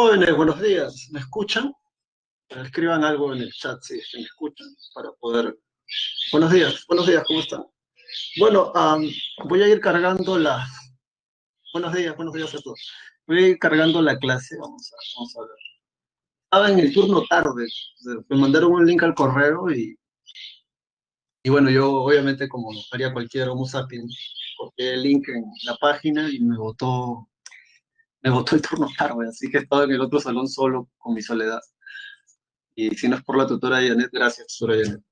Jóvenes, buenos días. ¿Me escuchan? Escriban algo en el chat si es que me escuchan para poder. Buenos días, ¿cómo están? Bueno, voy a ir cargando la. Buenos días a todos. Voy a ir cargando la clase, vamos a ver. Estaba en el turno tarde, me mandaron un link al correo y bueno, yo obviamente como haría cualquier Homo sapiens, copié el link en la página y me botó el turno tarde, así que estaba en el otro salón solo con mi soledad. Y si no es por la tutora Janet, gracias, tutora Janet.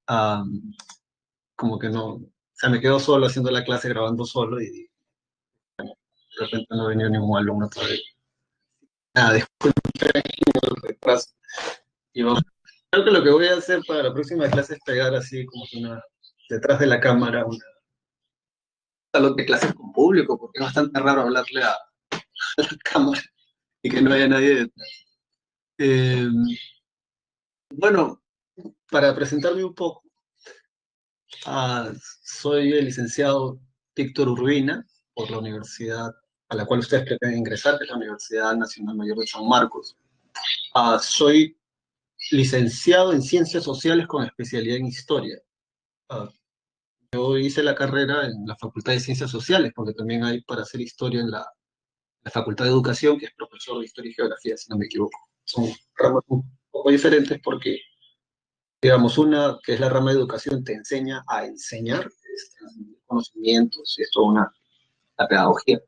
Como que no, o sea, me quedo solo haciendo la clase, grabando solo y de repente no venía ningún alumno todavía. Nada, disculpen el retraso. Y vamos. Creo que lo que voy a hacer para la próxima clase es pegar así como que detrás de la cámara, un salón de clases con público, porque es bastante raro hablarle a la cámara y que no haya nadie detrás. Eh, bueno, para presentarme un poco, ah, soy el licenciado Víctor Urbina por la universidad a la cual ustedes pretenden ingresar, que es la Universidad Nacional Mayor de San Marcos. Soy licenciado en Ciencias Sociales con especialidad en Historia. Ah, yo hice la carrera en la Facultad de Ciencias Sociales, porque también hay para hacer historia en la Facultad de Educación, que es profesor de Historia y Geografía, si no me equivoco. Son ramas un poco diferentes porque, digamos, una que es la rama de educación te enseña a enseñar conocimientos, y es toda la pedagogía.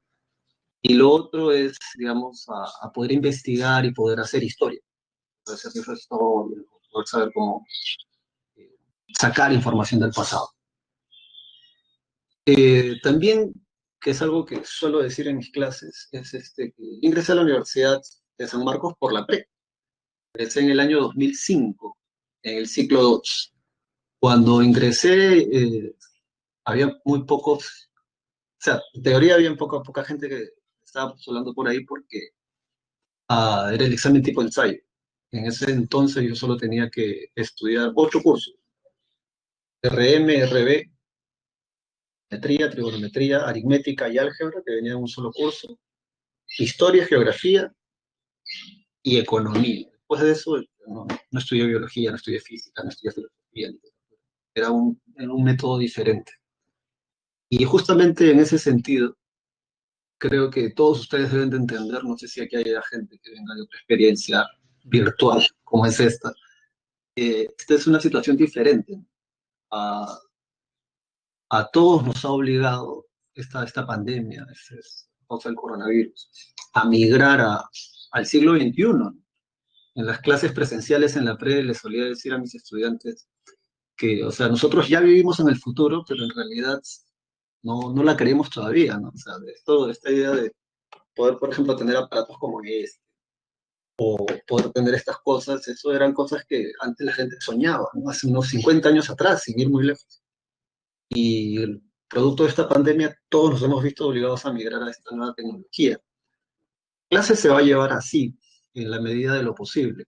Y lo otro es, digamos, a poder investigar y poder hacer historia, poder hacer historia, poder saber cómo eh, sacar información del pasado. También, que es algo que suelo decir en mis clases, es que ingresé a la Universidad de San Marcos por la PRE. Ingresé en el año 2005, en el ciclo 2. Cuando ingresé, había muy pocos, o sea, en teoría había poca gente que estaba postulando por ahí porque era el examen tipo ensayo. En ese entonces yo solo tenía que estudiar 8 cursos: RM, RB, metría, trigonometría, aritmética y álgebra, que venían en un solo curso, historia, geografía y economía. Después de eso, no estudié biología, no estudié física, no estudié filosofía. Era un método diferente. Y justamente en ese sentido, creo que todos ustedes deben de entender, no sé si aquí hay gente que venga de otra experiencia virtual como es esta. Esta es una situación diferente. A, a todos nos ha obligado esta pandemia, causa del coronavirus, a migrar al siglo XXI. En las clases presenciales en la pre les solía decir a mis estudiantes que, o sea, nosotros ya vivimos en el futuro, pero en realidad no la queremos todavía, ¿no? O sea, esta idea de poder, por ejemplo, tener aparatos como poder tener estas cosas, eso eran cosas que antes la gente soñaba, ¿no? Hace unos 50 años atrás, sin ir muy lejos. Y producto de esta pandemia, todos nos hemos visto obligados a migrar a esta nueva tecnología. La clase se va a llevar así, en la medida de lo posible.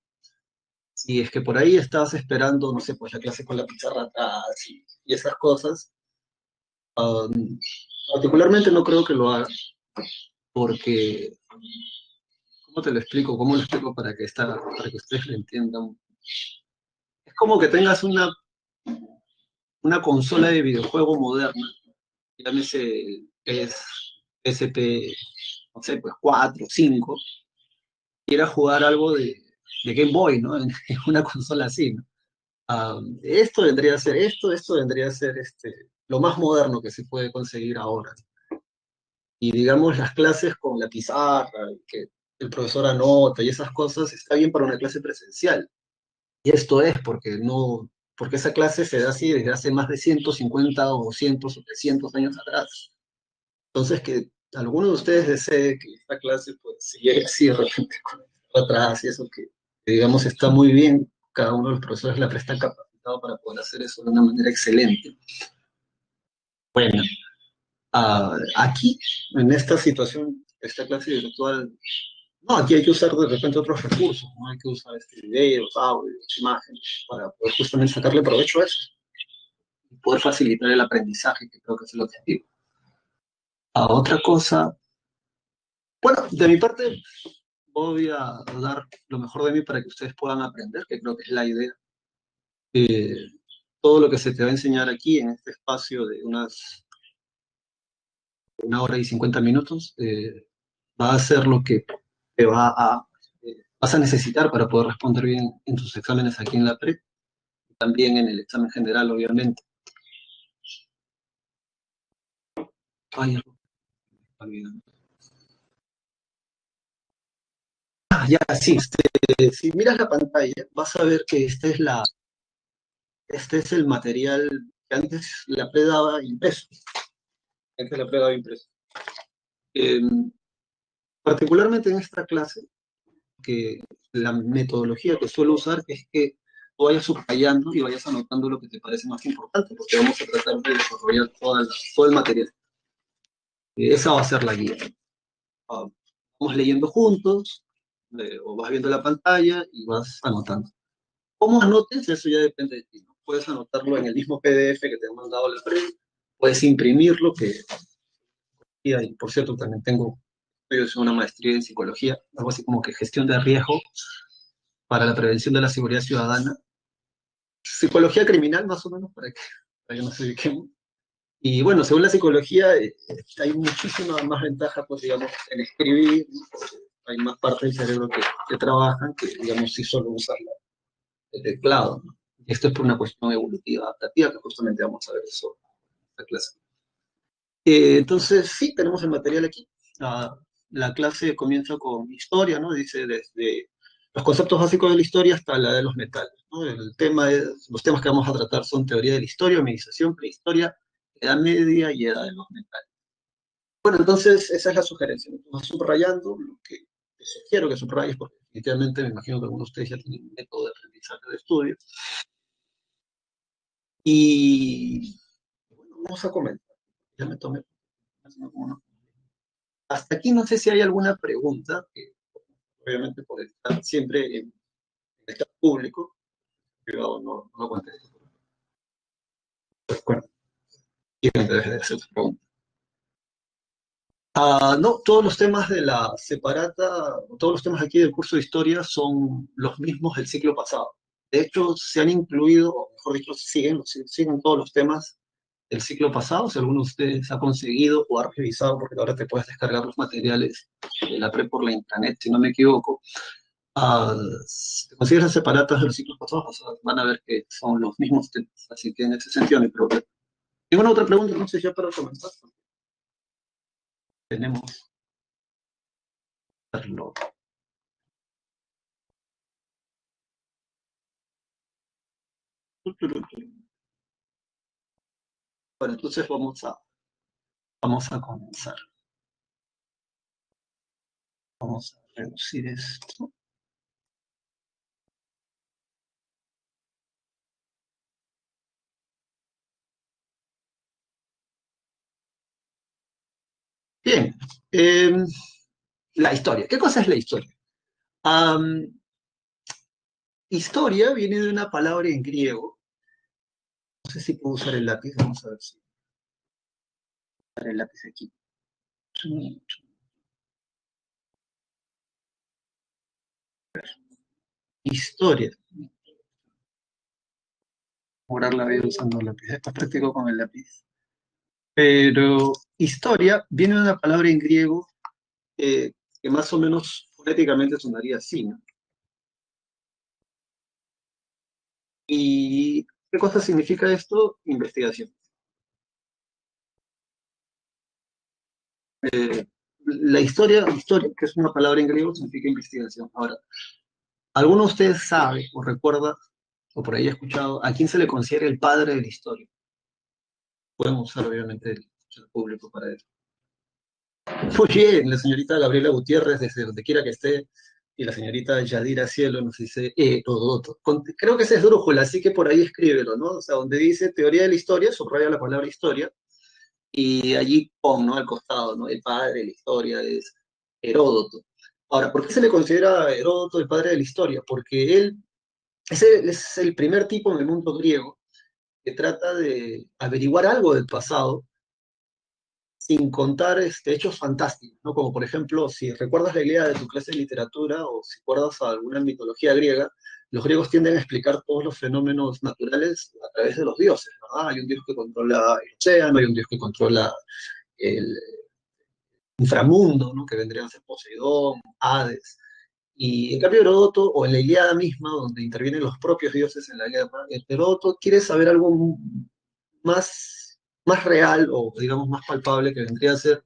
Si es que por ahí estabas esperando, no sé, pues la clase con la pizarra atrás y esas cosas, um, particularmente no creo que lo haga, porque, ¿cómo te lo explico? ¿Cómo lo explico para que ustedes lo entiendan? Es como que tengas una consola de videojuego moderna, llámese SP, no sé, pues 4, 5, quiera jugar algo de Game Boy, ¿no? En una consola así, ¿no? Esto vendría a ser lo más moderno que se puede conseguir ahora. Y digamos, las clases con la pizarra, que el profesor anota y esas cosas, está bien para una clase presencial. Y esto es porque esa clase se da así desde hace más de 150 o 200 o 300 años atrás. Entonces, que alguno de ustedes desee que esta clase pues se llegue así de repente con atrás y eso que digamos está muy bien, cada uno de los profesores la presta capacitado para poder hacer eso de una manera excelente. Bueno, aquí, en esta situación, esta clase virtual, no, aquí hay que usar de repente otros recursos, ¿no? Hay que usar videos, audios, imágenes, para poder justamente sacarle provecho a eso y poder facilitar el aprendizaje, que creo que es el objetivo. Otra cosa, bueno, de mi parte, voy a dar lo mejor de mí para que ustedes puedan aprender, que creo que es la idea. Eh, Todo lo que se te va a enseñar aquí en este espacio de unas 1 hora y 50 minutos va a ser lo que te vas a necesitar para poder responder bien en tus exámenes aquí en la PRE, también en el examen general, obviamente. Ay, algo me está olvidando. Ya, sí, si miras la pantalla, vas a ver que este es el material que antes la PRE daba impreso. Antes la PRE daba impreso. Eh, Particularmente en esta clase, que la metodología que suelo usar es que tú vayas subrayando y vayas anotando lo que te parece más importante, porque vamos a tratar de desarrollar todo el material. Esa va a ser la guía. Ah, Vamos leyendo juntos, o vas viendo la pantalla y vas anotando. ¿Cómo anotes? Eso ya depende de ti, ¿no? Puedes anotarlo en el mismo PDF que te han mandado la pre, puedes imprimirlo, y por cierto, también tengo estudios en una maestría en psicología, algo así como que gestión de riesgo para la prevención de la seguridad ciudadana, psicología criminal más o menos, para que nos ubiquemos. Y bueno, según la psicología, hay muchísima más ventaja, pues digamos, en escribir, ¿no? Hay más partes del cerebro que trabajan que, digamos, si solo usas el teclado, ¿no? Y esto es por una cuestión evolutiva adaptativa, que justamente vamos a ver eso en esta clase. Entonces, sí, tenemos el material aquí. La clase comienza con historia, ¿no? Dice desde los conceptos básicos de la historia hasta la de los metales, ¿no? Los temas que vamos a tratar son teoría de la historia, hominización, prehistoria, edad media y edad de los metales. Bueno, entonces esa es la sugerencia, ¿no? Tú vas subrayando lo que te sugiero que subrayes, porque definitivamente me imagino que algunos de ustedes ya tienen un método de aprendizaje de estudio. Y bueno, vamos a comentar. Ya me tomé como hasta aquí no sé si hay alguna pregunta, que obviamente por estar siempre en el chat público, privado no contesto. Pues bueno, y me debe de hacer tu pregunta. No, todos los temas de la separata, todos los temas aquí del curso de historia son los mismos del ciclo pasado. De hecho, se han incluido, o mejor dicho, siguen todos los temas del ciclo pasado. Si alguno de ustedes ha conseguido o ha revisado, porque ahora te puedes descargar los materiales de la pre por la intranet, si no me equivoco. Si te consigues las separatas de los ciclos pasados, o sea, van a ver que son los mismos temas. Así que en ese sentido no hay problema. ¿Ninguna otra pregunta? No sé ya para comenzar. Tenemos que hacerlo. Bueno, entonces vamos a comenzar. Vamos a reducir esto. Bien, eh, la historia. ¿Qué cosa es la historia? Am, Historia viene de una palabra en griego. No sé si puedo usar el lápiz. Vamos a ver si usar el lápiz aquí. Historia. Mejorar la vida usando el lápiz. Esto es práctico con el lápiz. Pero historia viene de una palabra en griego eh, que más o menos fonéticamente sonaría así, ¿no? ¿Y qué cosa significa esto? Investigación. Historia, que es una palabra en griego, significa investigación. Ahora, ¿alguno de ustedes sabe o recuerda, o por ahí ha escuchado, a quién se le considera el padre de la historia? Podemos usar, obviamente, el chat público para eso. Muy bien, la señorita Gabriela Gutiérrez, desde donde quiera que esté, y la señorita Yadira Cielo nos dice Heródoto. Creo que ese es Drújula, así que por ahí escríbelo, ¿no? O sea, donde dice teoría de la historia, subraya la palabra historia, y allí pon, ¿no? Al costado, ¿no? El padre de la historia es Heródoto. Ahora, ¿por qué se le considera Heródoto el padre de la historia? Porque él es el primer tipo en el mundo griego que trata de averiguar algo del pasado sin contar hechos fantásticos, ¿no? Como por ejemplo, si recuerdas la idea de tu clase de literatura o si recuerdas alguna mitología griega, los griegos tienden a explicar todos los fenómenos naturales a través de los dioses, ¿verdad? Hay un dios que controla el océano, hay un dios que controla el inframundo, ¿no? Que vendrían a ser Poseidón, Hades. Y en cambio Heródoto, o en la Ilíada misma, donde intervienen los propios dioses en la guerra, Heródoto quiere saber algo más real o digamos más palpable que vendría a ser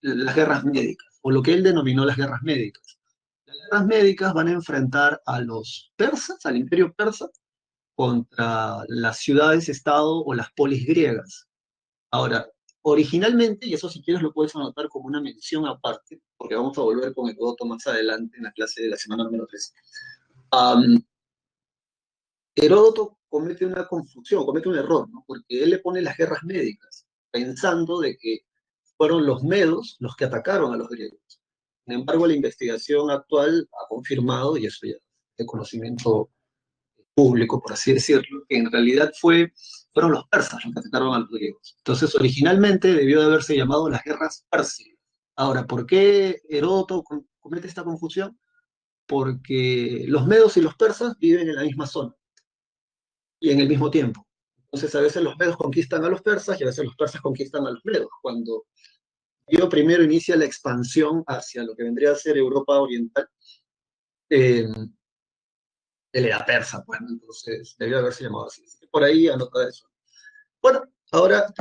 las guerras médicas, o lo que él denominó las guerras médicas. Las guerras médicas van a enfrentar a los persas, al imperio persa, contra las ciudades-estado o las polis griegas. Ahora, originalmente, y eso si quieres lo puedes anotar como una mención aparte, porque vamos a volver con Heródoto más adelante en la clase de la semana número 3. Um, Heródoto comete una confusión, comete un error, ¿no? Porque él le pone las guerras médicas, pensando de que fueron los medos los que atacaron a los griegos. Sin embargo, la investigación actual ha confirmado, y eso ya es de conocimiento público, por así decirlo, que en realidad fueron los persas los que atacaron a los griegos. Entonces, originalmente debió de haberse llamado las guerras pérsicas. Ahora, ¿por qué Heródoto comete esta confusión? Porque los medos y los persas viven en la misma zona y en el mismo tiempo. Entonces, a veces los medos conquistan a los persas y a veces los persas conquistan a los medos. Cuando Darío primero inicia la expansión hacia lo que vendría a ser Europa Oriental, eh, él era persa, pues, ¿no? Entonces debió haberse llamado así. Así que por ahí anota eso. Bueno, ahora,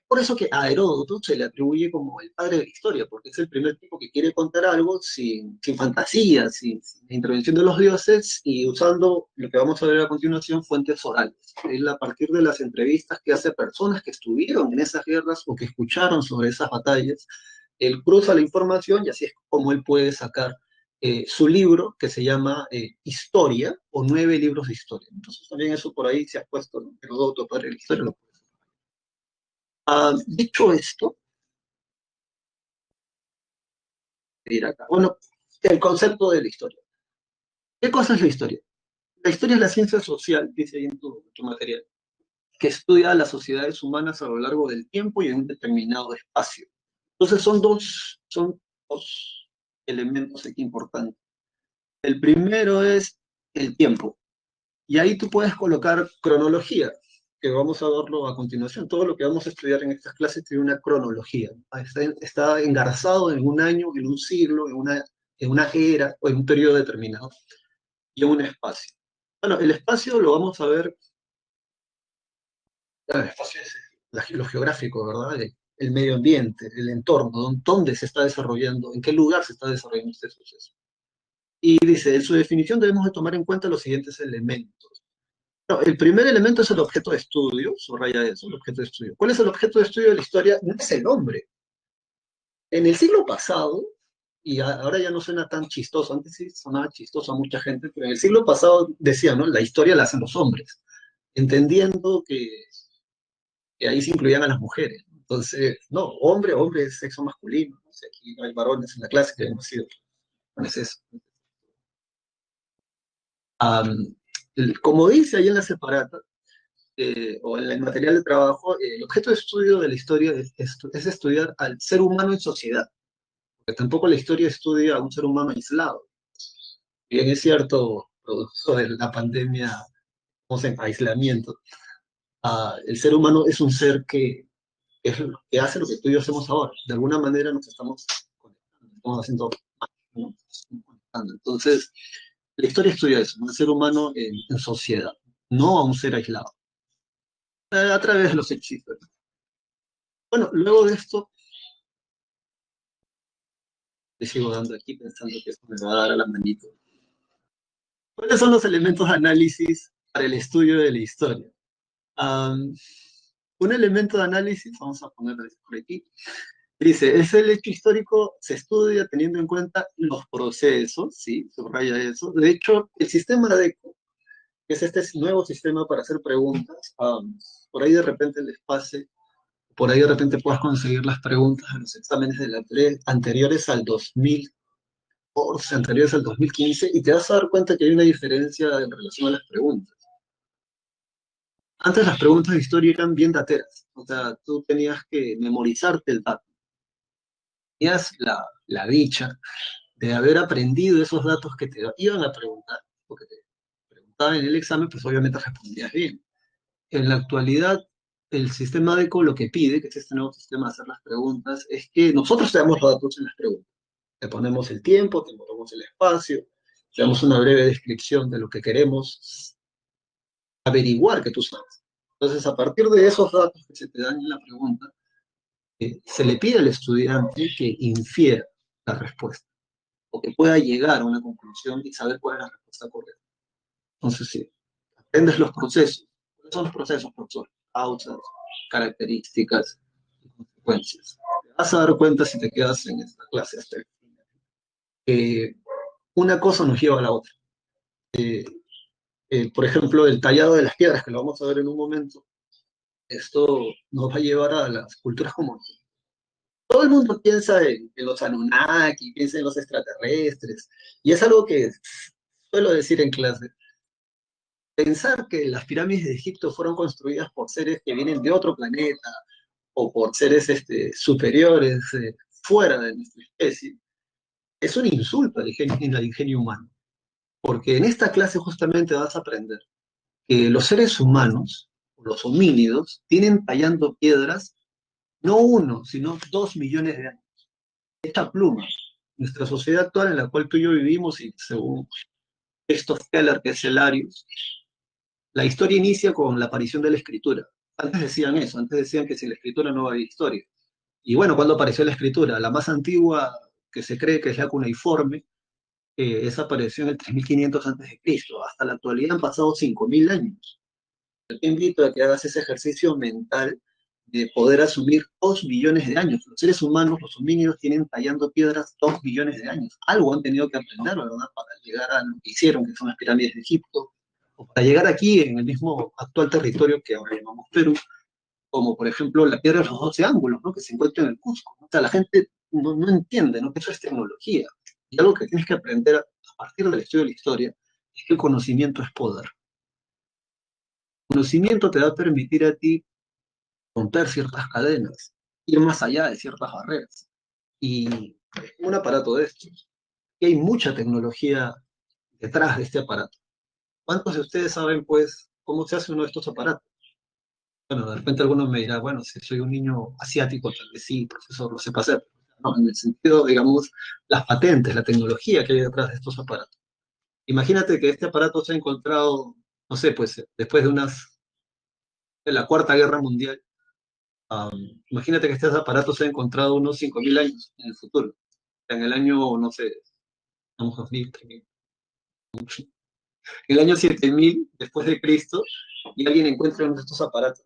por eso que a Heródoto se le atribuye como el padre de la historia, porque es el primer tipo que quiere contar algo sin fantasía, sin la intervención de los dioses y usando lo que vamos a ver a continuación, fuentes orales. Él a partir de las entrevistas que hace a personas que estuvieron en esas guerras o que escucharon sobre esas batallas, él cruza la información y así es como él puede sacar su libro que se llama Historia o 9 libros de historia. Entonces también eso por ahí se ha puesto, ¿no? Heródoto, padre de la historia, lo dicho esto, ir acá. Bueno, el concepto de la historia. ¿Qué cosa es la historia? La historia es la ciencia social, dice ahí en tu material, que estudia a las sociedades humanas a lo largo del tiempo y en un determinado espacio. Entonces son dos elementos aquí importantes. El primero es el tiempo. Y ahí tú puedes colocar cronología, que vamos a verlo a continuación. Todo lo que vamos a estudiar en estas clases tiene una cronología. Está engarzado en un año, en un siglo, en una era o en un periodo determinado y en un espacio. Bueno, el espacio lo vamos a ver, el espacio es lo geográfico, ¿verdad? El medio ambiente, el entorno, dónde se está desarrollando, en qué lugar se está desarrollando este suceso. Y dice, en su definición debemos de tomar en cuenta los siguientes elementos. No, el primer elemento es el objeto de estudio, subraya eso, el objeto de estudio. ¿Cuál es el objeto de estudio de la historia? No es el hombre. En el siglo pasado, y ahora ya no suena tan chistoso, antes sí sonaba chistoso a mucha gente, pero en el siglo pasado decían, ¿no? La historia la hacen los hombres, entendiendo que ahí se incluían a las mujeres. Entonces, no, hombre es sexo masculino. O sea, aquí no hay varones en la clase que hemos sido. No es eso. Am, como dice ahí en la separata, o en el material de trabajo, el objeto de estudio de la historia es estudiar al ser humano en sociedad, porque tampoco la historia estudia a un ser humano aislado. Bien es cierto, producto de la pandemia, estamos en aislamiento, el ser humano es un ser que hace lo que tú y yo hacemos ahora. De alguna manera nos estamos conectando, estamos haciendo, ¿no? Entonces, la historia estudia eso, ¿no? El ser humano en sociedad, no a un ser aislado, a través de los hechizos. Bueno, luego de esto, le sigo dando aquí pensando que esto me va a dar a la manito. ¿Cuáles son los elementos de análisis para el estudio de la historia? Um, un elemento de análisis, vamos a ponerlo por aquí, dice, es el hecho histórico, se estudia teniendo en cuenta los procesos, ¿sí? Subraya eso. De hecho, el sistema DECO, que es este nuevo sistema para hacer preguntas, por ahí de repente les pase, por ahí de repente puedas conseguir las preguntas de los exámenes de la anteriores al 2000 anteriores al 2015 y te vas a dar cuenta que hay una diferencia en relación a las preguntas. Antes las preguntas de historia eran bien dateras, o sea, tú tenías que memorizarte el dato. Tenías la dicha de haber aprendido esos datos que te iban a preguntar, porque te preguntaban en el examen, pues obviamente respondías bien. En la actualidad, el sistema DECO lo que pide, que es este nuevo sistema de hacer las preguntas, es que nosotros te damos los datos en las preguntas. Te ponemos el tiempo, te ponemos el espacio, te damos una breve descripción de lo que queremos averiguar que tú sabes. Entonces, a partir de esos datos que se te dan en la pregunta, se le pide al estudiante que infiera la respuesta o que pueda llegar a una conclusión y saber cuál es la respuesta correcta. Entonces, sí, aprendes los procesos. ¿Cuáles son los procesos, profesor? Causas, características y consecuencias. Te vas a dar cuenta si te quedas en esta clase hasta el final, que una cosa nos lleva a la otra. Por ejemplo, el tallado de las piedras, que lo vamos a ver en un momento, esto nos va a llevar a las culturas comunes. Todo el mundo piensa en los Anunnaki, piensa en los extraterrestres, y es algo que suelo decir en clase. Pensar que las pirámides de Egipto fueron construidas por seres que vienen de otro planeta o por seres superiores fuera de nuestra especie es un insulto al ingenio humano, porque en esta clase justamente vas a aprender que los seres humanos, los homínidos, tienen tallando piedras no uno, sino 2 millones de años. Esta pluma, nuestra sociedad actual en la cual tú y yo vivimos, y según Christoph Keller, que es el Arius, la historia inicia con la aparición de la escritura. Antes decían eso, antes decían que sin la escritura no había historia. Y bueno, ¿cuándo apareció la escritura? La más antigua, que se cree que es la cuneiforme, esa apareció en el 3500 a.C. Hasta la actualidad han pasado 5000 años. Yo te invito a que hagas ese ejercicio mental de poder asumir 2 millones de años. Los seres humanos, los homínidos, tienen tallando piedras 2 millones de años. Algo han tenido que aprender, ¿verdad? Para llegar a lo que hicieron, que son las pirámides de Egipto, o para llegar aquí, en el mismo actual territorio que ahora llamamos Perú, como por ejemplo la piedra de los 12 ángulos, ¿no? Que se encuentra en el Cusco. O sea, la gente no entiende, ¿no? Que eso es tecnología. Y algo que tienes que aprender a partir del estudio de la historia es que el conocimiento es poder. El conocimiento te va a permitir a ti romper ciertas cadenas, ir más allá de ciertas barreras. Y un aparato de estos, y hay mucha tecnología detrás de este aparato. ¿Cuántos de ustedes saben, pues, cómo se hace uno de estos aparatos? Bueno, de repente algunos me dirán, bueno, si soy un niño asiático, tal vez sí, profesor, lo sepa hacer. No, en el sentido, digamos, las patentes, la tecnología que hay detrás de estos aparatos. Imagínate que este aparato se ha encontrado, no sé, pues, después de la Cuarta Guerra Mundial. Imagínate que este aparato se ha encontrado unos 5000 años en el futuro. En el año, no sé, vamos 2000, 3000, en el año 7000 después de Cristo, y alguien encuentra uno de estos aparatos.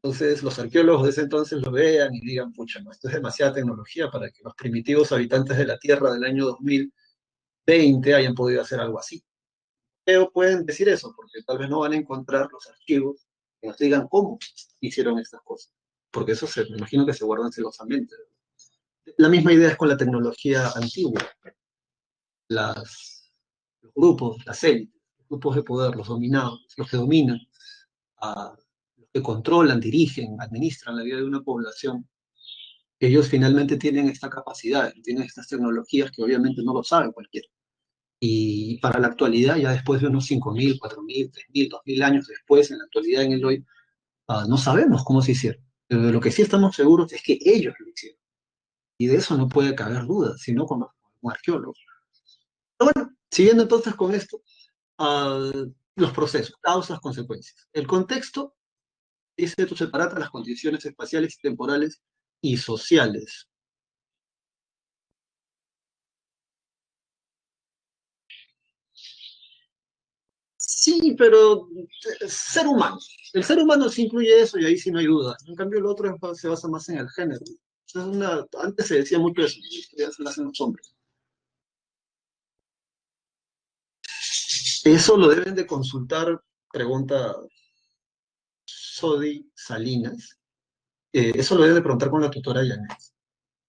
Entonces los arqueólogos de ese entonces lo vean y digan, pucha, no, esto es demasiada tecnología para que los primitivos habitantes de la Tierra del año 2020 hayan podido hacer algo así. Pero pueden decir eso, porque tal vez no van a encontrar los archivos que nos digan cómo hicieron estas cosas. Porque eso me imagino que se guardan celosamente. La misma idea es con la tecnología antigua. Los grupos, las élites, los grupos de poder, los dominados, los que dominan, los que controlan, dirigen, administran la vida de una población, ellos finalmente tienen esta capacidad, tienen estas tecnologías que obviamente no lo sabe cualquiera. Y para la actualidad, ya después de unos 5000, 4000, 3000, 2000 años después, en la actualidad, en el hoy, no sabemos cómo se hicieron. Pero de lo que sí estamos seguros es que ellos lo hicieron. Y de eso no puede caber duda, sino como arqueólogos. Siguiendo entonces con esto, los procesos, causas, consecuencias. El contexto dice tú separas las condiciones espaciales y temporales y sociales. Sí, pero ser humano. El ser humano sí incluye eso y ahí sí no hay duda. En cambio, el otro se basa más en el género. Antes se decía mucho eso, ya se lo hacen los hombres. Eso lo deben de consultar, pregunta Sodi Salinas. Eso lo deben de preguntar con la tutora Janet,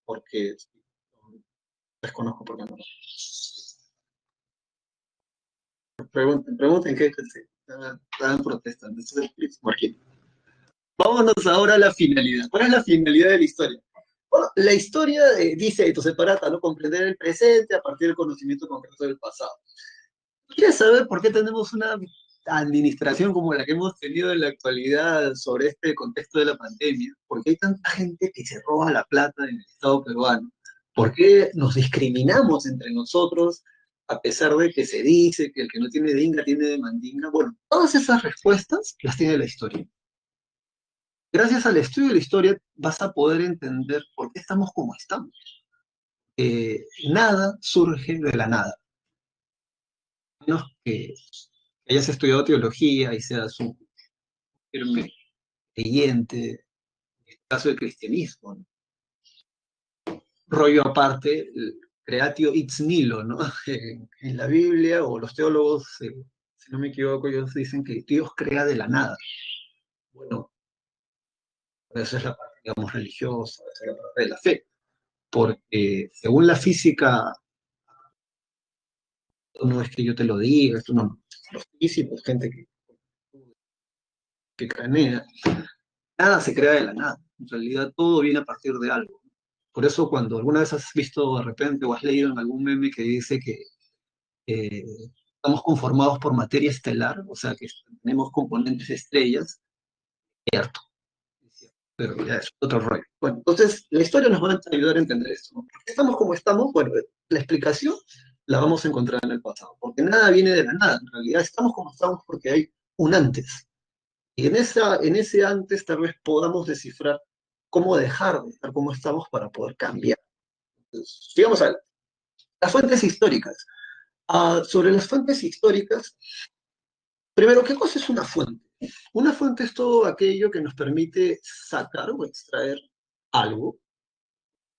porque desconozco por qué no. Pregunten qué. Estaban protestando. Ese es el príncipe Marquín. Vámonos ahora a la finalidad. ¿Cuál es la finalidad de la historia? Bueno, la historia dice esto, separata, ¿no? Comprender el presente a partir del conocimiento concreto del pasado. ¿Quieres saber por qué tenemos una administración como la que hemos tenido en la actualidad sobre este contexto de la pandemia? ¿Por qué hay tanta gente que se roba la plata en el Estado peruano? ¿Por qué nos discriminamos entre nosotros a pesar de que se dice que el que no tiene dinga tiene de mandinga? Bueno, todas esas respuestas las tiene la historia. Gracias al estudio de la historia vas a poder entender por qué estamos como estamos. Nada surge de la nada, a menos que hayas estudiado teología y seas un firme creyente, en el caso del cristianismo, ¿no? Rollo aparte, el creatio ex nihilo, ¿no? En la Biblia o los teólogos, si no me equivoco, ellos dicen que Dios crea de la nada. Bueno, esa es la parte, digamos, religiosa, esa es la parte de la fe, porque según la física, no es que yo te lo diga, esto no, los físicos, gente que cranea, nada se crea de la nada, en realidad todo viene a partir de algo. Por eso cuando alguna vez has visto de repente o has leído en algún meme que dice que eh, estamos conformados por materia estelar, o sea que tenemos componentes estrellas, cierto, pero ya es otro rollo. Bueno, entonces la historia nos va a ayudar a entender esto, ¿no? ¿Por qué estamos como estamos? Bueno, la explicación la vamos a encontrar en el pasado, porque nada viene de la nada, en realidad estamos como estamos porque hay un antes. Y en ese antes tal vez podamos descifrar cómo dejar de estar como estamos para poder cambiar. Entonces, digamos, a las fuentes históricas. Sobre las fuentes históricas, primero, ¿qué cosa es una fuente? Una fuente es todo aquello que nos permite sacar o extraer algo,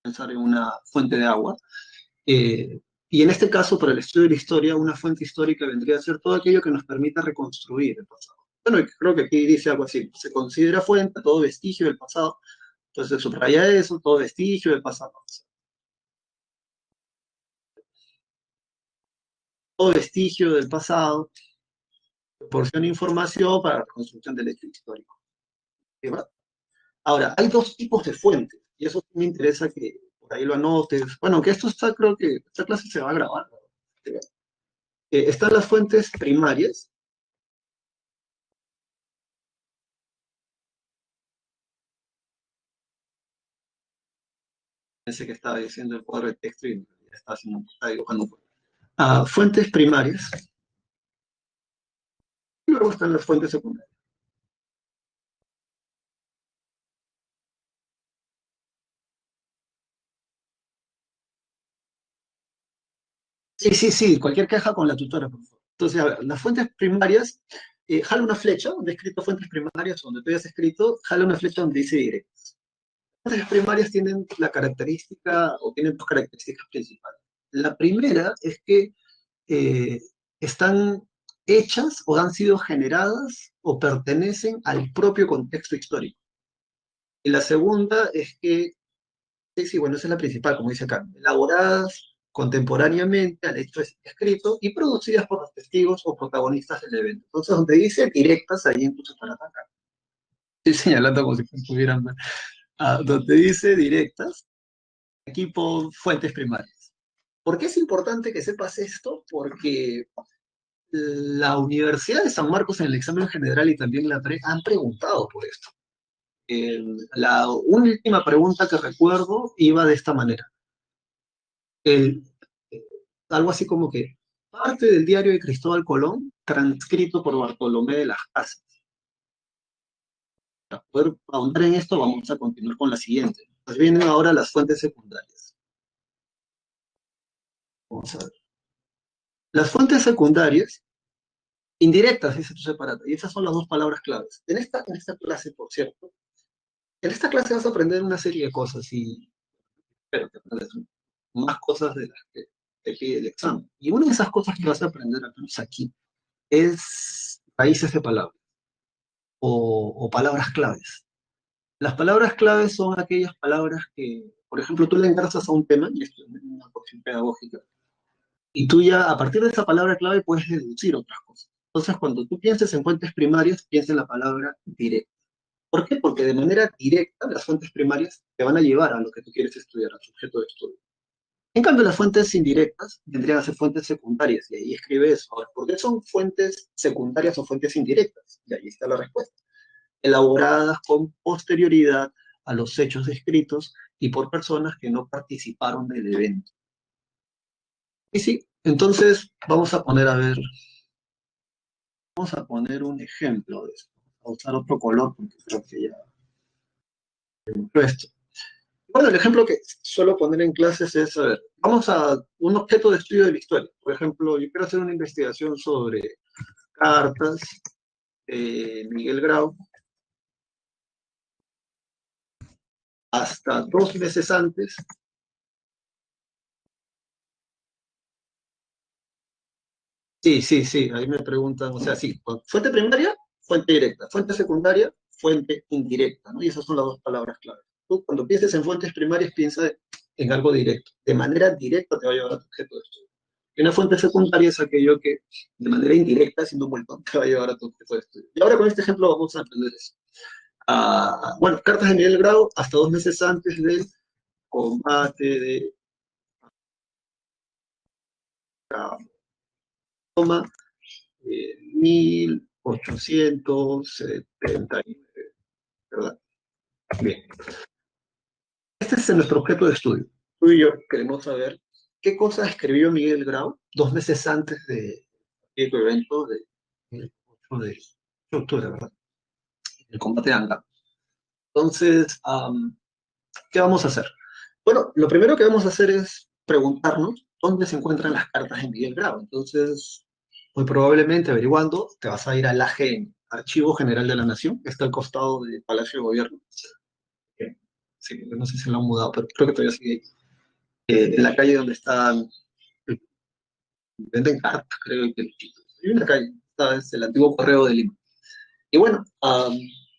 pensar en una fuente de agua. Y en este caso, para el estudio de la historia, una fuente histórica vendría a ser todo aquello que nos permita reconstruir el pasado. Bueno, y creo que aquí dice algo así, se considera fuente todo vestigio del pasado. Entonces subraya eso, todo vestigio del pasado. Todo vestigio del pasado proporciona información para la reconstrucción del hecho histórico. ¿Verdad? Ahora, hay dos tipos de fuentes, y eso sí me interesa que por ahí lo anotes. Bueno, que esto está, creo que esta clase se va a grabar, ¿no? Están las fuentes primarias. Pensé que estaba diciendo el cuadro de texto y ya estaba dibujando un cuadro. Fuentes primarias, y luego están las fuentes secundarias. Sí, sí, sí, cualquier queja con la tutora, por favor. Entonces, a ver, las fuentes primarias, jala una flecha donde he escrito fuentes primarias, donde tú hayas escrito, jala una flecha donde dice directo. Las fuentes primarias tienen la característica, o tienen dos características principales. La primera es que eh, están hechas o han sido generadas o pertenecen al propio contexto histórico. Y la segunda es que, sí, sí, bueno, esa es la principal, como dice acá, elaboradas contemporáneamente al hecho escrito y producidas por los testigos o protagonistas del evento. Entonces, donde dice directas, ahí incluso para atacar. Estoy señalando como si estuvieran mal. Donde dice directas, aquí pon fuentes primarias. ¿Por qué es importante que sepas esto? Porque la Universidad de San Marcos en el examen general y también la PRE han preguntado por esto. La última pregunta que recuerdo iba de esta manera. El, Algo así como que parte del diario de Cristóbal Colón, transcrito por Bartolomé de las Casas. Para poder ahondar en esto, vamos a continuar con la siguiente. Pues vienen ahora las fuentes secundarias. Vamos a ver. Las fuentes secundarias, indirectas, dice tu separata, y esas son las dos palabras claves. En esta clase, por cierto, en esta clase vas a aprender una serie de cosas y espero que aprendas más cosas de las que te pide el examen. Y una de esas cosas que vas a aprender, al menos aquí, es raíces de palabras o palabras claves. Las palabras claves son aquellas palabras que, por ejemplo, tú le engarzas a un tema, y esto es una cuestión pedagógica, y tú ya a partir de esa palabra clave puedes deducir otras cosas. Entonces, cuando tú pienses en fuentes primarias, piensa en la palabra directa. ¿Por qué? Porque de manera directa las fuentes primarias te van a llevar a lo que tú quieres estudiar, al sujeto de estudio. En cambio, las fuentes indirectas vendrían a ser fuentes secundarias, y ahí escribe eso. Ahora, ¿por qué son fuentes secundarias o fuentes indirectas? Y ahí está la respuesta. Elaboradas con posterioridad a los hechos descritos y por personas que no participaron del evento. Y sí, entonces vamos a poner, a ver, vamos a poner un ejemplo de esto. Vamos a usar otro color porque creo que ya esto. Bueno, el ejemplo que suelo poner en clases es, a ver, vamos a un objeto de estudio de la historia. Por ejemplo, yo quiero hacer una investigación sobre cartas de Miguel Grau hasta 2 meses antes. Sí, sí, sí, ahí me preguntan, o sea, sí, fuente primaria, fuente directa, fuente secundaria, fuente indirecta, ¿no? Y esas son las dos palabras clave. Tú cuando pienses en fuentes primarias, piensa en algo directo. De manera directa te va a llevar a tu objeto de estudio. Y una fuente secundaria es aquello que de manera indirecta, haciendo un vueltón, te va a llevar a tu objeto de estudio. Y ahora con este ejemplo vamos a aprender eso. Bueno, cartas de Miguel Grau hasta 2 meses antes del combate de Roma, 1879, ¿verdad? Bien, este es nuestro objeto de estudio. Tú y yo queremos saber qué cosa escribió Miguel Grau 2 meses antes de el evento del 8 de octubre, ¿verdad? El combate de Anga. Entonces, ¿qué vamos a hacer? Bueno, lo primero que vamos a hacer es preguntarnos dónde se encuentran las cartas de Miguel Grau. Entonces, muy probablemente averiguando, te vas a ir al AGN, Archivo General de la Nación, que está al costado del Palacio de Gobierno. Sí, no sé si lo han mudado, pero creo que todavía sigue ahí. En la calle donde están, venden cartas, creo que hay una calle, está, es el antiguo correo de Lima. Y bueno,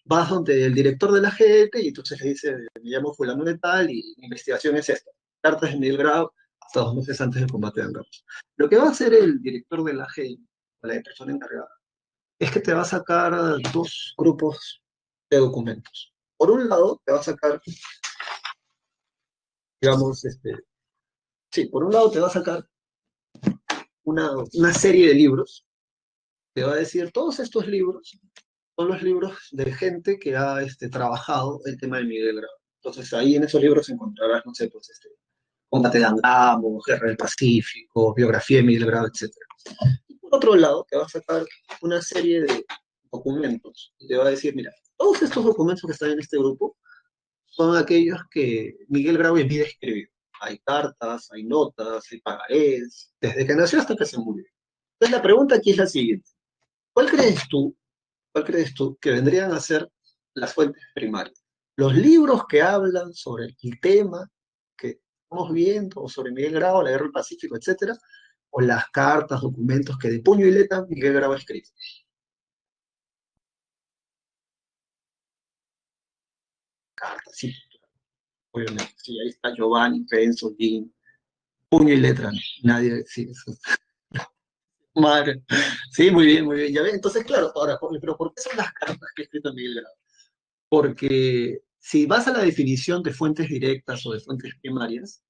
vas donde el director de la gente y entonces le dice, me llamo fulano de tal y mi investigación es esta. Cartas de Miguel Grau hasta 2 meses antes del combate de Angamos. Lo que va a hacer el director de la gente, o la persona encargada, es que te va a sacar 2 grupos de documentos. Por un lado, te va a sacar, digamos, sí, por un lado te va a sacar una serie de libros, te va a decir, todos estos libros son los libros de gente que ha trabajado el tema de Miguel Grau. Entonces ahí en esos libros encontrarás, no sé, pues Combate de Angamo, Guerra del Pacífico, Biografía de Miguel Grau, etc. Y por otro lado, te va a sacar una serie de documentos y te va a decir, mira, todos estos documentos que están en este grupo son aquellos que Miguel Grau en vida escribió. Hay cartas, hay notas, hay pagarés, desde que nació hasta que se murió. Entonces la pregunta aquí es la siguiente. ¿Cuál crees tú ¿Cuál crees tú que vendrían a ser las fuentes primarias? Los libros que hablan sobre el tema que estamos viendo, o sobre Miguel Grau, la Guerra del Pacífico, etcétera, o las cartas, documentos que de puño y letra Miguel Grau ha escrito. Cartas, sí, obviamente. Sí, ahí está Giovanni, Renzo, Jim, puño y letra, ¿no? Nadie, sí, eso. Madre. Sí, muy bien, muy bien. Ya ves, entonces, claro, ahora, pero ¿por qué son las cartas que ha escrito Miguel Grau? Porque si vas a la definición de fuentes directas o de fuentes primarias,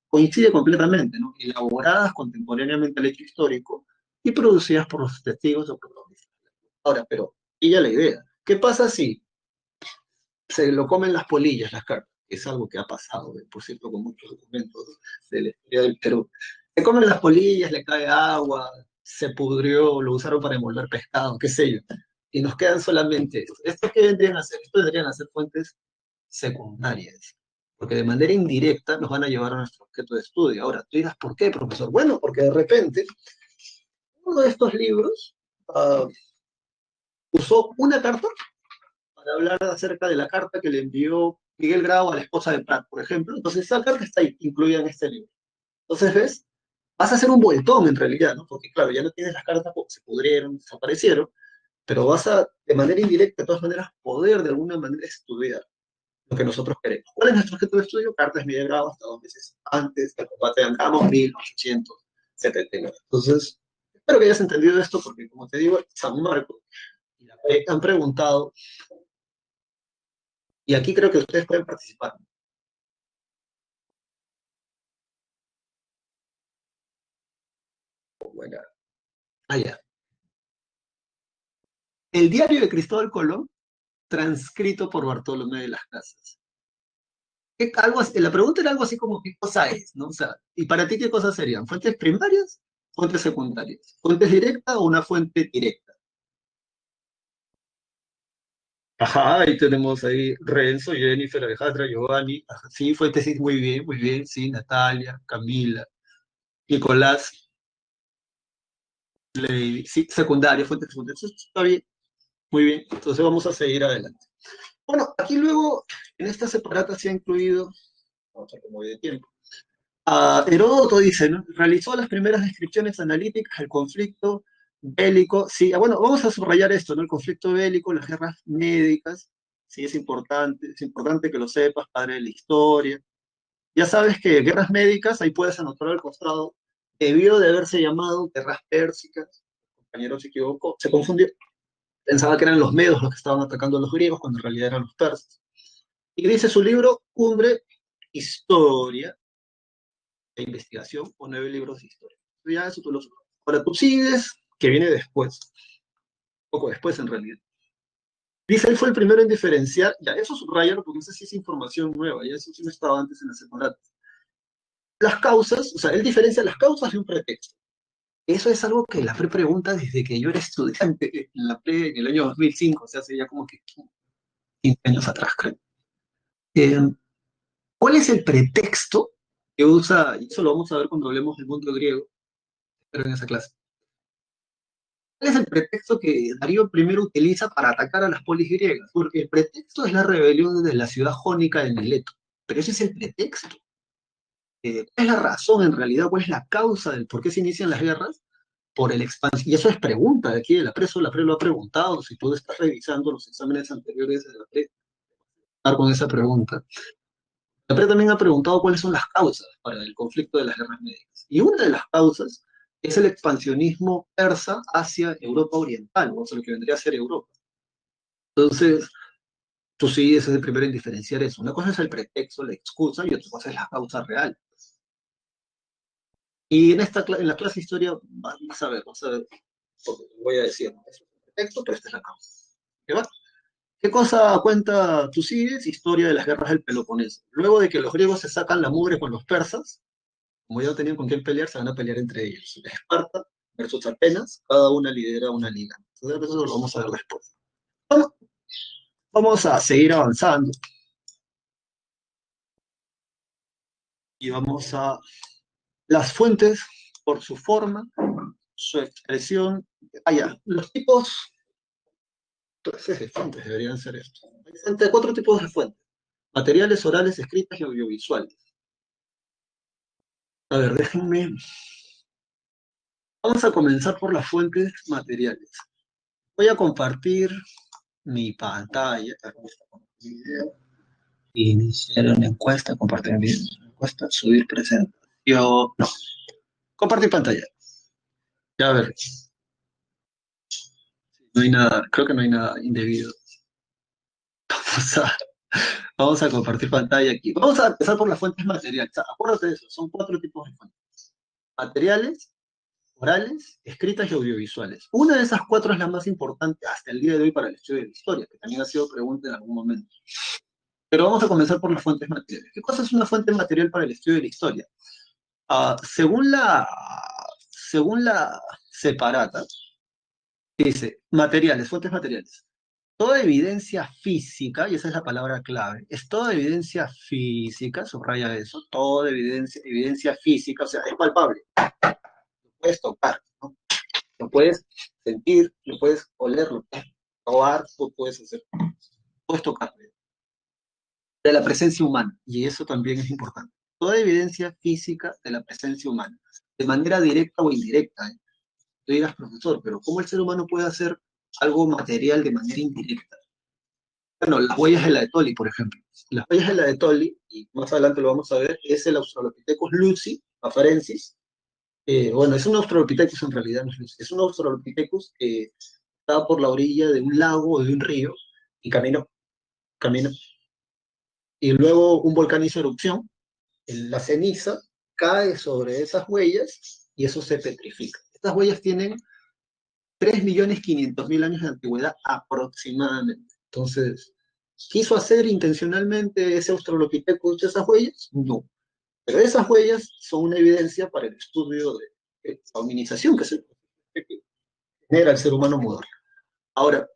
coincide completamente, ¿no? Elaboradas contemporáneamente al hecho histórico y producidas por los testigos o por los discípulos. Ahora, pero, y ya la idea, ¿qué pasa si se lo comen las polillas, las cartas? Es algo que ha pasado, por cierto, con muchos documentos de la historia del Perú. Se comen las polillas, le cae agua, se pudrió, lo usaron para envolver pescado, qué sé yo. Y nos quedan solamente esto. ¿Esto qué vendrían a hacer? Esto vendrían a ser fuentes secundarias, porque de manera indirecta nos van a llevar a nuestro objeto de estudio. Ahora, tú dirás, ¿por qué, profesor? Bueno, porque de repente uno de estos libros usó una carta para hablar acerca de la carta que le envió Miguel Grau a la esposa de Prat, por ejemplo. Entonces, esa carta está incluida en este libro. Entonces, ¿ves? Vas a hacer un vueltón en realidad, ¿no? Porque, claro, ya no tienes las cartas porque se pudrieron, desaparecieron, pero vas a, de manera indirecta, de todas maneras, poder de alguna manera estudiar lo que nosotros queremos. ¿Cuál es nuestro objeto de estudio? Cartas Miguel Grau hasta 2 meses antes del combate de Angamos, 1879. Entonces, Espero que hayas entendido esto porque, como te digo, San Marcos y la PEC han preguntado, y aquí creo que ustedes pueden participar. Bueno, allá. El diario de Cristóbal Colón, transcrito por Bartolomé de las Casas. La pregunta era algo así como, ¿qué cosa es? ¿No? O sea, ¿y para ti qué cosas serían? ¿Fuentes primarias? ¿Fuentes secundarias? ¿Fuentes directas o una fuente directa? Ajá, ahí tenemos ahí Renzo, Jennifer, Alejandra, Giovanni. Ajá, sí, fuentes, sí, muy bien, sí, Natalia, Camila, Nicolás, Lady, sí, secundaria, fuentes secundarias. Eso está bien, muy bien. Entonces vamos a seguir adelante. Bueno, aquí luego, en esta separata se ha incluido, vamos a ver cómo voy de tiempo. Heródoto dice, ¿no? Realizó las primeras descripciones analíticas del conflicto bélico. Sí, bueno, vamos a subrayar esto, ¿no? El conflicto bélico, las guerras médicas. Sí, es importante que lo sepas, padre de la historia. Ya sabes que guerras médicas, ahí puedes anotar al costado, debió de haberse llamado guerras pérsicas. El compañero se equivocó, se confundió. Pensaba que eran los medos los que estaban atacando a los griegos, cuando en realidad eran los persas. Y dice su libro, Cumbre, Historia de investigación o 9 libros de historia. Ya eso tú lo sabes. Ahora tú sigues, que viene después, poco después en realidad. Dice, él fue el primero en diferenciar, ya eso subrayalo porque no sé si es información nueva, ya eso sí no estaba antes en la separata. Las causas, o sea, él diferencia las causas de un pretexto. Eso es algo que la FRE pregunta desde que yo era estudiante en la FRE en el año 2005, o sea, hace ya como que 15 años atrás, creo. Eh, ¿Cuál es el pretexto que usa, y eso lo vamos a ver cuando hablemos del mundo griego, pero en esa clase? ¿Cuál es el pretexto que Darío I utiliza para atacar a las polis griegas? Porque el pretexto es la rebelión de la ciudad jónica de Mileto. Pero ese es el pretexto. ¿Cuál es la razón en realidad? ¿Cuál es la causa del por qué se inician las guerras? Por el expansión. Y eso es pregunta de aquí de la PRE lo ha preguntado. Si tú estás revisando los exámenes anteriores de la PRE, estar con esa pregunta. La PRE también ha preguntado cuáles son las causas para el conflicto de las guerras médicas. Y una de las causas es el expansionismo persa hacia Europa Oriental, o sea, lo que vendría a ser Europa. Entonces, tú sí, ese es el primero en diferenciar eso. Una cosa es el pretexto, la excusa, y otra cosa es la causa real. Y en la clase de historia vas a ver, porque te voy a decir, ¿no? Este es el pretexto, pero esta es la causa. ¿Qué va? ¿Qué cosa cuenta Tucídides? Historia de las guerras del Peloponeso. Luego de que los griegos se sacan la mugre con los persas, como ya no tenían con quién pelear, se van a pelear entre ellos. Esparta versus Atenas, cada una lidera una liga. Entonces, eso lo vamos a ver después. Vamos, vamos a seguir avanzando y vamos a las fuentes por su forma, su expresión. Ya, los tipos, clases de fuentes deberían ser estos. Hay cuatro tipos de fuentes: materiales, orales, escritas y audiovisuales. A ver, déjenme. Vamos a comenzar por las fuentes materiales. Voy a compartir mi pantalla. Iniciar una encuesta, compartir video, una encuesta, subir presentación. No, compartir pantalla. Ya a ver, no hay nada, creo que no hay nada indebido. Vamos a, vamos a compartir pantalla aquí. Vamos a empezar por las fuentes materiales. O sea, acuérdate de eso, son cuatro tipos de fuentes: materiales, orales, escritas y audiovisuales. Una de esas cuatro es la más importante hasta el día de hoy para el estudio de la historia, que también ha sido pregunta en algún momento. Pero vamos a comenzar por las fuentes materiales. ¿Qué cosa es una fuente material para el estudio de la historia? Según la separata, dice materiales, fuentes materiales. Toda evidencia física, y esa es la palabra clave, es toda evidencia física, subraya eso, toda evidencia física, o sea, es palpable, lo puedes tocar, ¿no? Lo puedes sentir, lo puedes oler, lo puedes probar, lo puedes hacer, puedes tocar, de la presencia humana, y eso también es importante. Toda evidencia física de la presencia humana, de manera directa o indirecta. Tú digas, profesor, pero ¿cómo el ser humano puede hacer algo material de manera indirecta? Bueno, las huellas de la de Tolly, por ejemplo. Las huellas de la de Tolly, y más adelante lo vamos a ver, es el Australopithecus lucy, afarensis, Bueno, es un Australopithecus en realidad, no es un Australopithecus que estaba por la orilla de un lago o de un río y caminó. Y luego un volcán hizo erupción, la ceniza cae sobre esas huellas y eso se petrifica. Estas huellas tienen 3.500.000 años de antigüedad aproximadamente. Entonces, ¿quiso hacer intencionalmente ese Australopithecus esas huellas? No. Pero esas huellas son una evidencia para el estudio de la hominización que genera el ser humano moderno. Ahora,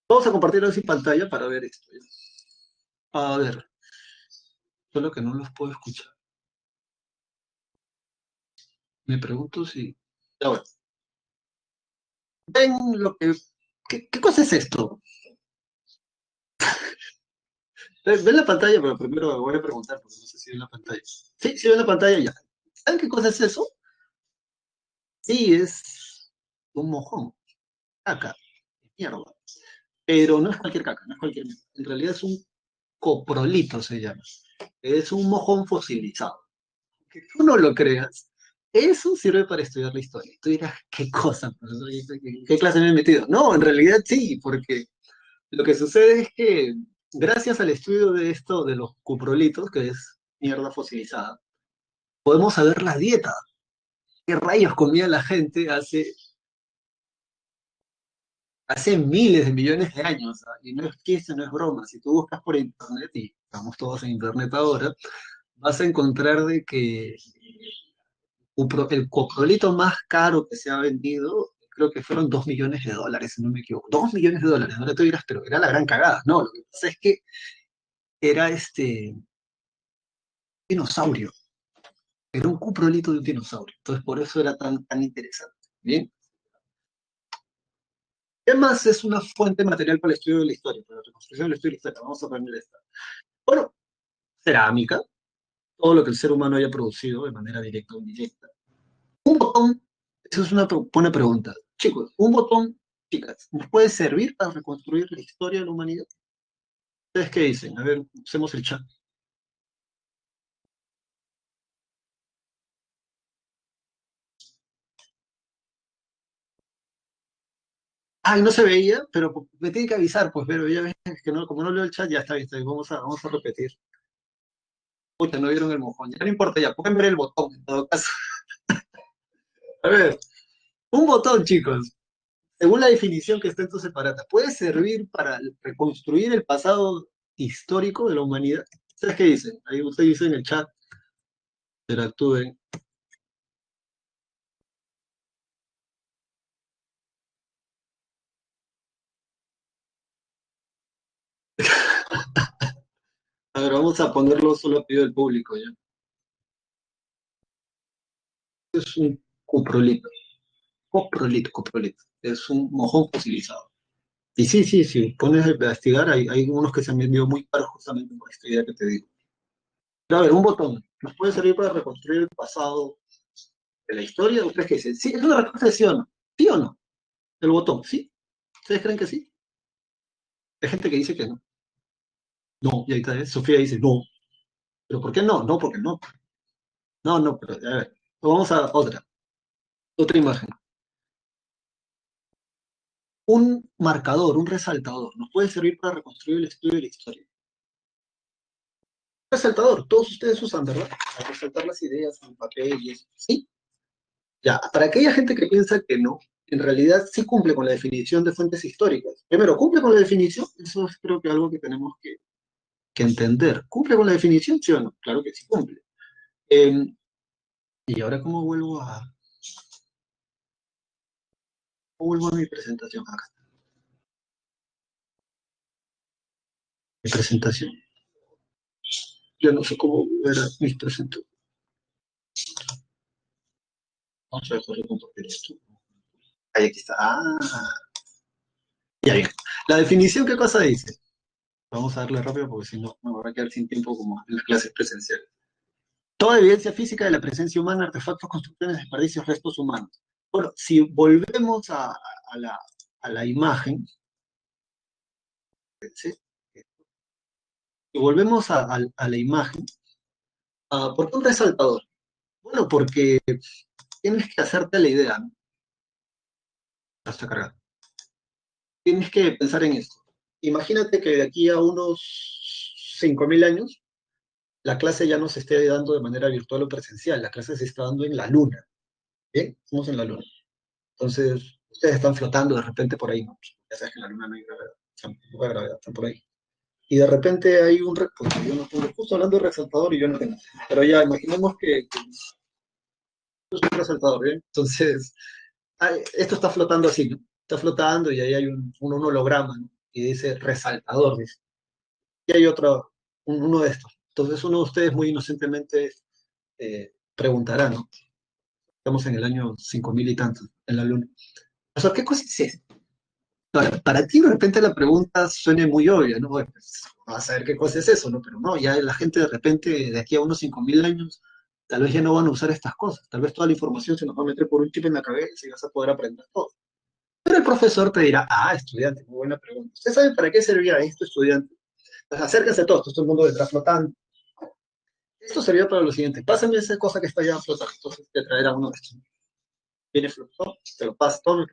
vamos a compartir así pantalla para ver esto. A ver, solo que no los puedo escuchar. Me pregunto si... Ahora, ¿ven lo que... ¿Qué cosa es esto? Ven la pantalla, pero primero voy a preguntar porque no sé si ven la pantalla. Sí, sí ven la pantalla ya. ¿Saben qué cosa es eso? Sí, es un mojón, caca, mierda. Pero no es cualquier caca, no es cualquier mierda. En realidad es un coprolito, se llama. Es un mojón fosilizado. Que tú no lo creas, eso sirve para estudiar la historia. Tú dirás, ¿qué cosa, profesor? ¿Qué clase me he metido? No, en realidad sí, porque lo que sucede es que gracias al estudio de esto de los cuprolitos, que es mierda fosilizada, podemos saber la dieta. ¿Qué rayos comía la gente hace miles de millones de años? ¿Ah? Y no es que eso no es broma. Si tú buscas por internet, y estamos todos en internet ahora, vas a encontrar de que el coprolito más caro que se ha vendido, creo que fueron 2 millones de dólares, si no me equivoco. 2 millones de dólares. Ahora tú dirás, pero era la gran cagada. No, lo que pasa es que era dinosaurio. Era un cuprolito de un dinosaurio. Entonces, por eso era tan interesante. Bien. ¿Qué más es una fuente material para el estudio de la historia? Para la reconstrucción del estudio de la historia. Vamos a aprender esta. Bueno, cerámica, todo lo que el ser humano haya producido de manera directa o indirecta. Un botón, eso es una buena pregunta. Chicos, un botón, chicas, ¿nos puede servir para reconstruir la historia de la humanidad? ¿Ustedes qué dicen? A ver, usemos el chat. Ay, no se veía, pero me tiene que avisar, pues, pero ya ves que no, como no leo el chat, ya está bien, vamos a repetir. Pucha, no vieron el mojón, ya no importa, ya pueden ver el botón en todo caso. A ver, un botón, chicos, según la definición que está en tu separata, puede servir para reconstruir el pasado histórico de la humanidad. ¿Ustedes qué dicen? Ahí ustedes dicen en el chat, interactúen. A ver, vamos a ponerlo solo a pedido del público, ¿ya? Es un coprolito, coprolito. Es un mojón fosilizado. Y sí, sí, sí, pones a investigar, hay unos que se han vendido muy caros justamente por esta idea que te digo. Pero a ver, un botón, ¿nos puede servir para reconstruir el pasado de la historia? ¿Ustedes qué dicen? Sí, es una respuesta de sí o no. ¿Sí o no? El botón, ¿sí? ¿Ustedes creen que sí? Hay gente que dice que no. No, y ahí está, ¿eh? Sofía dice no. ¿Pero por qué no? No, porque no. No, no, pero a ver, vamos a otra imagen. Un marcador, un resaltador, nos puede servir para reconstruir el estudio de la historia. Resaltador, todos ustedes usan, ¿verdad? Para resaltar las ideas en papel y eso. ¿Sí? Ya, para aquella gente que piensa que no, en realidad sí cumple con la definición de fuentes históricas. Primero, ¿cumple con la definición? Eso es creo que algo que tenemos que entender. ¿Cumple con la definición, sí o no? Claro que sí cumple. Eh, y ahora, ¿cómo vuelvo a mi presentación acá? Mi presentación. Yo no sé cómo ver a mis presentaciones. Vamos a dejar de compartir esto. Ahí aquí está. Ah, ya bien. La definición, ¿qué cosa dice? Vamos a darle rápido porque si no me voy a quedar sin tiempo como en las clases presenciales. Toda evidencia física de la presencia humana, artefactos, construcciones, desperdicios, restos humanos. Bueno, si volvemos a la imagen, ¿sí? Si volvemos a la imagen, ¿Por qué un resaltador? Bueno, porque tienes que hacerte la idea, ¿no? Hasta cargar. Tienes que pensar en esto. Imagínate que de aquí a unos 5.000 años, la clase ya no se esté dando de manera virtual o presencial, la clase se está dando en la luna. ¿Bien? Estamos en la luna. Entonces, ustedes están flotando de repente por ahí, ¿no? Ya sabes que en la luna no hay gravedad, o sea, poca gravedad, están por ahí. Y de repente hay pues, yo no tengo, justo hablando de resaltador y yo no tengo, pero ya imaginemos que es un resaltador, ¿bien? Entonces, esto está flotando así, ¿no? Está flotando y ahí hay un holograma, ¿no? Y dice resaltador, dice. Y hay otro, uno de estos. Entonces uno de ustedes muy inocentemente preguntará, ¿no? Estamos en el año 5.000 y tantos, en la luna. O sea, ¿qué cosa es esto? Para ti de repente la pregunta suene muy obvia, ¿no? Bueno, pues, vas a saber qué cosa es eso, ¿no? Pero no, ya la gente de repente, de aquí a unos 5.000 años, tal vez ya no van a usar estas cosas. Tal vez toda la información se nos va a meter por un chip en la cabeza y vas a poder aprender todo. Pero el profesor te dirá, estudiante, muy buena pregunta. ¿Usted sabe para qué servía esto, estudiante? Pues acérquense todos, todo el mundo detrás flotando. Esto servía para lo siguiente, pásame esa cosa que está allá flotando. Entonces te traerá uno de estos. Viene flotando, te lo pasa todo.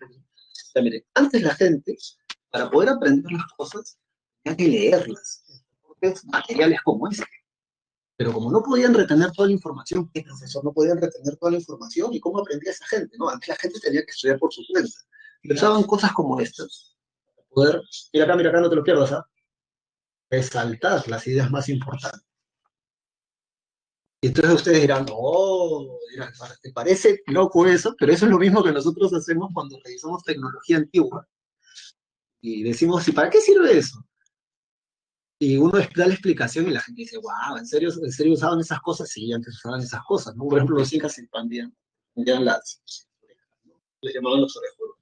Ya, mire, antes la gente, para poder aprender las cosas, tenía que leerlas. Materiales como este. Pero como no podían retener toda la información, ¿qué profesor no podían retener toda la información? ¿Y cómo aprendía esa gente? No, antes la gente tenía que estudiar por su cuenta. Y usaban cosas como estas. Poder, mira acá, no te lo pierdas, ¿ah? Resaltar las ideas más importantes. Y entonces ustedes dirán, oh, dirán, ¿te parece loco eso? Pero eso es lo mismo que nosotros hacemos cuando revisamos tecnología antigua. Y decimos, ¿y para qué sirve eso? Y uno da la explicación y la gente dice, wow, en serio usaban esas cosas? Sí, antes usaban esas cosas, ¿no? Por ejemplo, los incas se expandían las, les llamaban los orejuelos.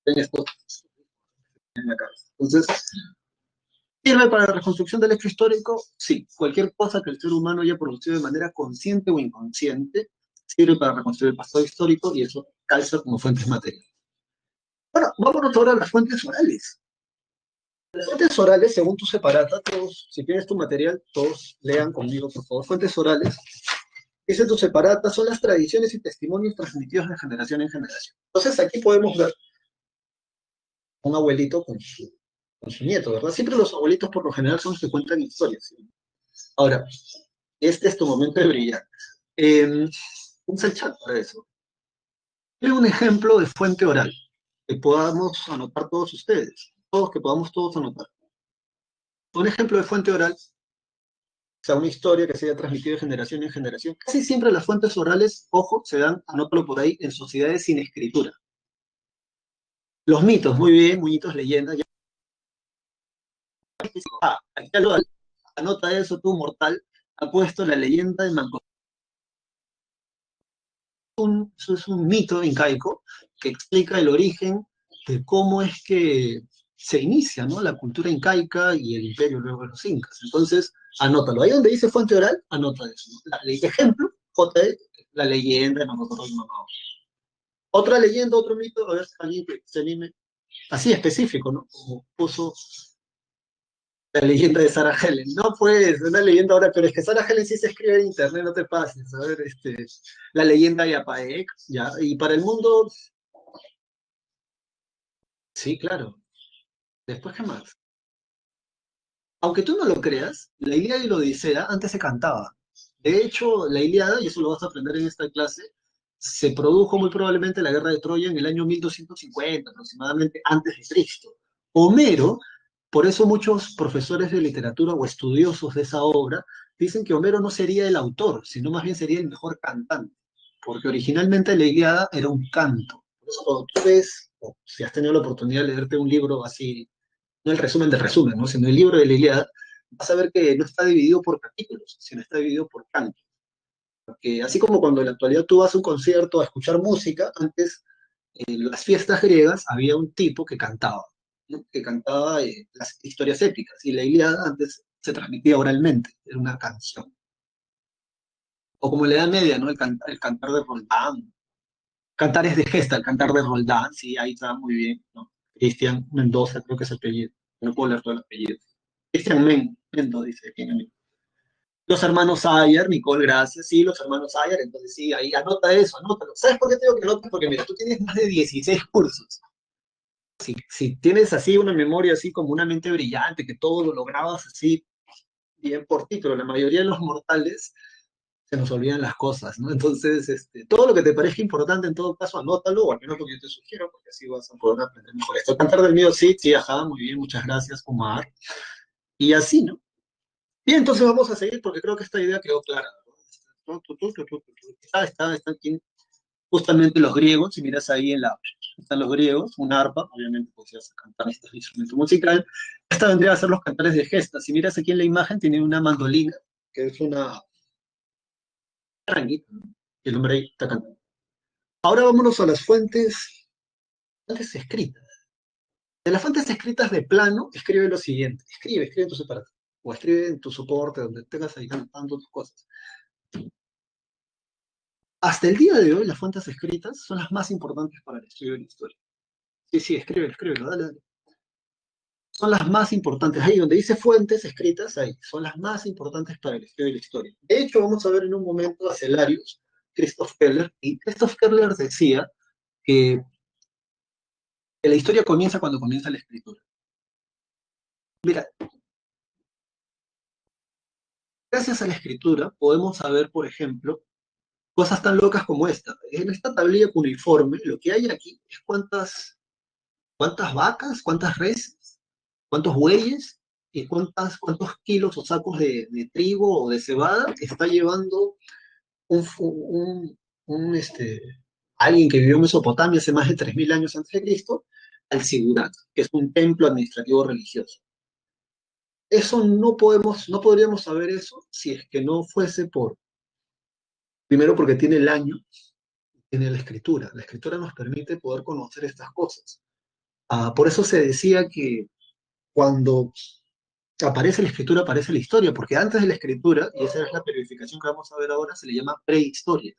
En esto, en la cabeza. Entonces, ¿sirve para la reconstrucción del hecho histórico? Sí. Cualquier cosa que el ser humano haya producido de manera consciente o inconsciente sirve para reconstruir el pasado histórico y eso calza como fuentes materiales. Bueno, vámonos ahora a las fuentes orales. Las fuentes orales, según tu separata, todos, si tienes tu material, todos lean conmigo, por favor. Fuentes orales, dice tu separata, son las tradiciones y testimonios transmitidos de generación en generación. Entonces aquí podemos ver un abuelito con su nieto, ¿verdad? Siempre los abuelitos por lo general son los que cuentan historias, ¿sí? Ahora, este es tu momento de brillar. Usa el chat para eso. Es un ejemplo de fuente oral que podamos anotar todos ustedes, todos que podamos todos anotar. Un ejemplo de fuente oral, o sea, una historia que se haya transmitido de generación en generación. Casi siempre las fuentes orales, ojo, se dan, anótalo por ahí, en sociedades sin escritura. Los mitos, muy bien, mitos, leyendas. Ya, aquí anota eso tú, mortal. Ha puesto la leyenda de Manco. Eso es un mito incaico que explica el origen de cómo es que se inicia, ¿no? La cultura incaica y el imperio luego de los incas. Entonces, anótalo. Ahí donde dice fuente oral, anota eso, ¿no? Ejemplo, J, la leyenda, no me acuerdo el mamá. Otra leyenda, otro mito, a ver, alguien que se anime. Así específico, ¿no? Como puso la leyenda de Sarah Helen. No, pues, una leyenda ahora, pero es que Sarah Helen sí se escribe en internet, no te pases. A ver, la leyenda de Apaek, ya. Y para el mundo, sí, claro. Después, ¿qué más? Aunque tú no lo creas, la Ilíada y la Odisea antes se cantaba. De hecho, la Ilíada, y eso lo vas a aprender en esta clase, se produjo muy probablemente la guerra de Troya en el año 1250, aproximadamente antes de Cristo. Homero, por eso muchos profesores de literatura o estudiosos de esa obra dicen que Homero no sería el autor, sino más bien sería el mejor cantante, porque originalmente la Ilíada era un canto. Por eso cuando tú ves, o si has tenido la oportunidad de leerte un libro así, no el resumen del resumen, ¿no? Sino el libro de la Ilíada, vas a ver que no está dividido por capítulos, sino está dividido por cantos. Porque así como cuando en la actualidad tú vas a un concierto a escuchar música, antes en las fiestas griegas había un tipo que cantaba, ¿no? Que cantaba las historias épicas, y la Ilíada antes se transmitía oralmente, era una canción. O como en la Edad Media, ¿no? El cantar de Roldán. Cantar es de gesta, el cantar de Roldán, sí, ahí está muy bien, ¿no? Cristian Mendoza, creo que es el apellido. No puedo leer todo el apellido. Cristian Mendo, dice aquí en el libro. Los hermanos Ayer, Nicole, gracias, sí, los hermanos Ayer, entonces sí, ahí anota eso, anótalo. ¿Sabes por qué te digo que anotes? Porque mira, tú tienes más de 16 cursos. Si tienes así una memoria así como una mente brillante, que todo lo lograbas así bien por ti, pero la mayoría de los mortales se nos olvidan las cosas, ¿no? Entonces, todo lo que te parezca importante, en todo caso, anótalo, o al menos lo que yo te sugiero, porque así vas a poder aprender mejor esto. Cantar del mío, sí, sí, ajá, muy bien, muchas gracias, Omar. Y así, ¿no? Bien, entonces vamos a seguir, porque creo que esta idea quedó clara, ¿no? Está aquí justamente los griegos, si miras ahí están los griegos, un arpa, obviamente pues ya se cantar este instrumento musical. Esta vendría a ser los cantares de gesta. Si miras aquí en la imagen, tiene una mandolina, que es una ranguita, y el hombre ahí está cantando. Ahora vámonos a las fuentes escritas. De las fuentes escritas de plano, escribe lo siguiente. Escribe en tu separado. O escribe en tu soporte, donde tengas ahí cantando tus cosas. Hasta el día de hoy, las fuentes escritas son las más importantes para el estudio de la historia. Sí, sí, escríbelo, dale, dale. Son las más importantes. Ahí donde dice fuentes escritas, ahí, son las más importantes para el estudio de la historia. De hecho, vamos a ver en un momento a Celarius, Christoph Keller, y Christoph Keller decía que la historia comienza cuando comienza la escritura. Mira, gracias a la escritura podemos saber, por ejemplo, cosas tan locas como esta. En esta tablilla cuneiforme, lo que hay aquí es cuántas vacas, cuántas reses, cuántos bueyes y cuántos kilos o sacos de trigo o de cebada está llevando un, alguien que vivió en Mesopotamia hace más de 3.000 años antes de Cristo, al Sigurat, que es un templo administrativo religioso. Eso no podríamos saber eso si es que no fuese primero porque tiene el año, tiene la escritura. La escritura nos permite poder conocer estas cosas. Por eso se decía que cuando aparece la escritura, aparece la historia, porque antes de la escritura, y esa es la periodificación que vamos a ver ahora, se le llama prehistoria.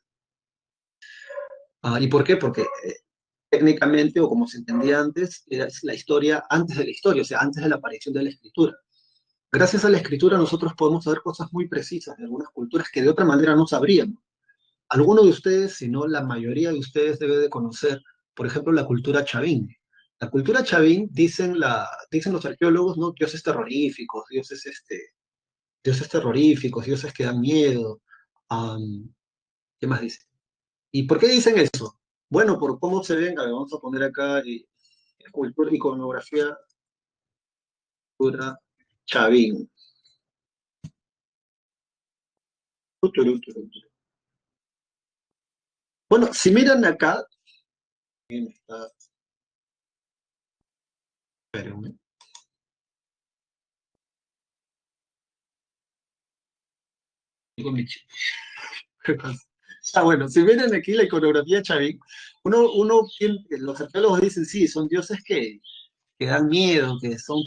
¿Y por qué? Porque técnicamente, o como se entendía antes, era la historia antes de la historia, o sea, antes de la aparición de la escritura. Gracias a la escritura nosotros podemos saber cosas muy precisas de algunas culturas que de otra manera no sabríamos. Algunos de ustedes, si no la mayoría de ustedes, debe de conocer, por ejemplo, la cultura chavín. La cultura chavín, dicen los arqueólogos, ¿no? Dioses terroríficos, dioses que dan miedo. am, ¿Qué más dice? ¿Y por qué dicen eso? Bueno, por cómo se ven, a ver, vamos a poner acá cultura, iconografía, cultura chavín. Bueno, si miran acá, bien, espérenme, digo mi bueno, si miran aquí la iconografía chavín, los arqueólogos dicen, sí, son dioses que dan miedo, que son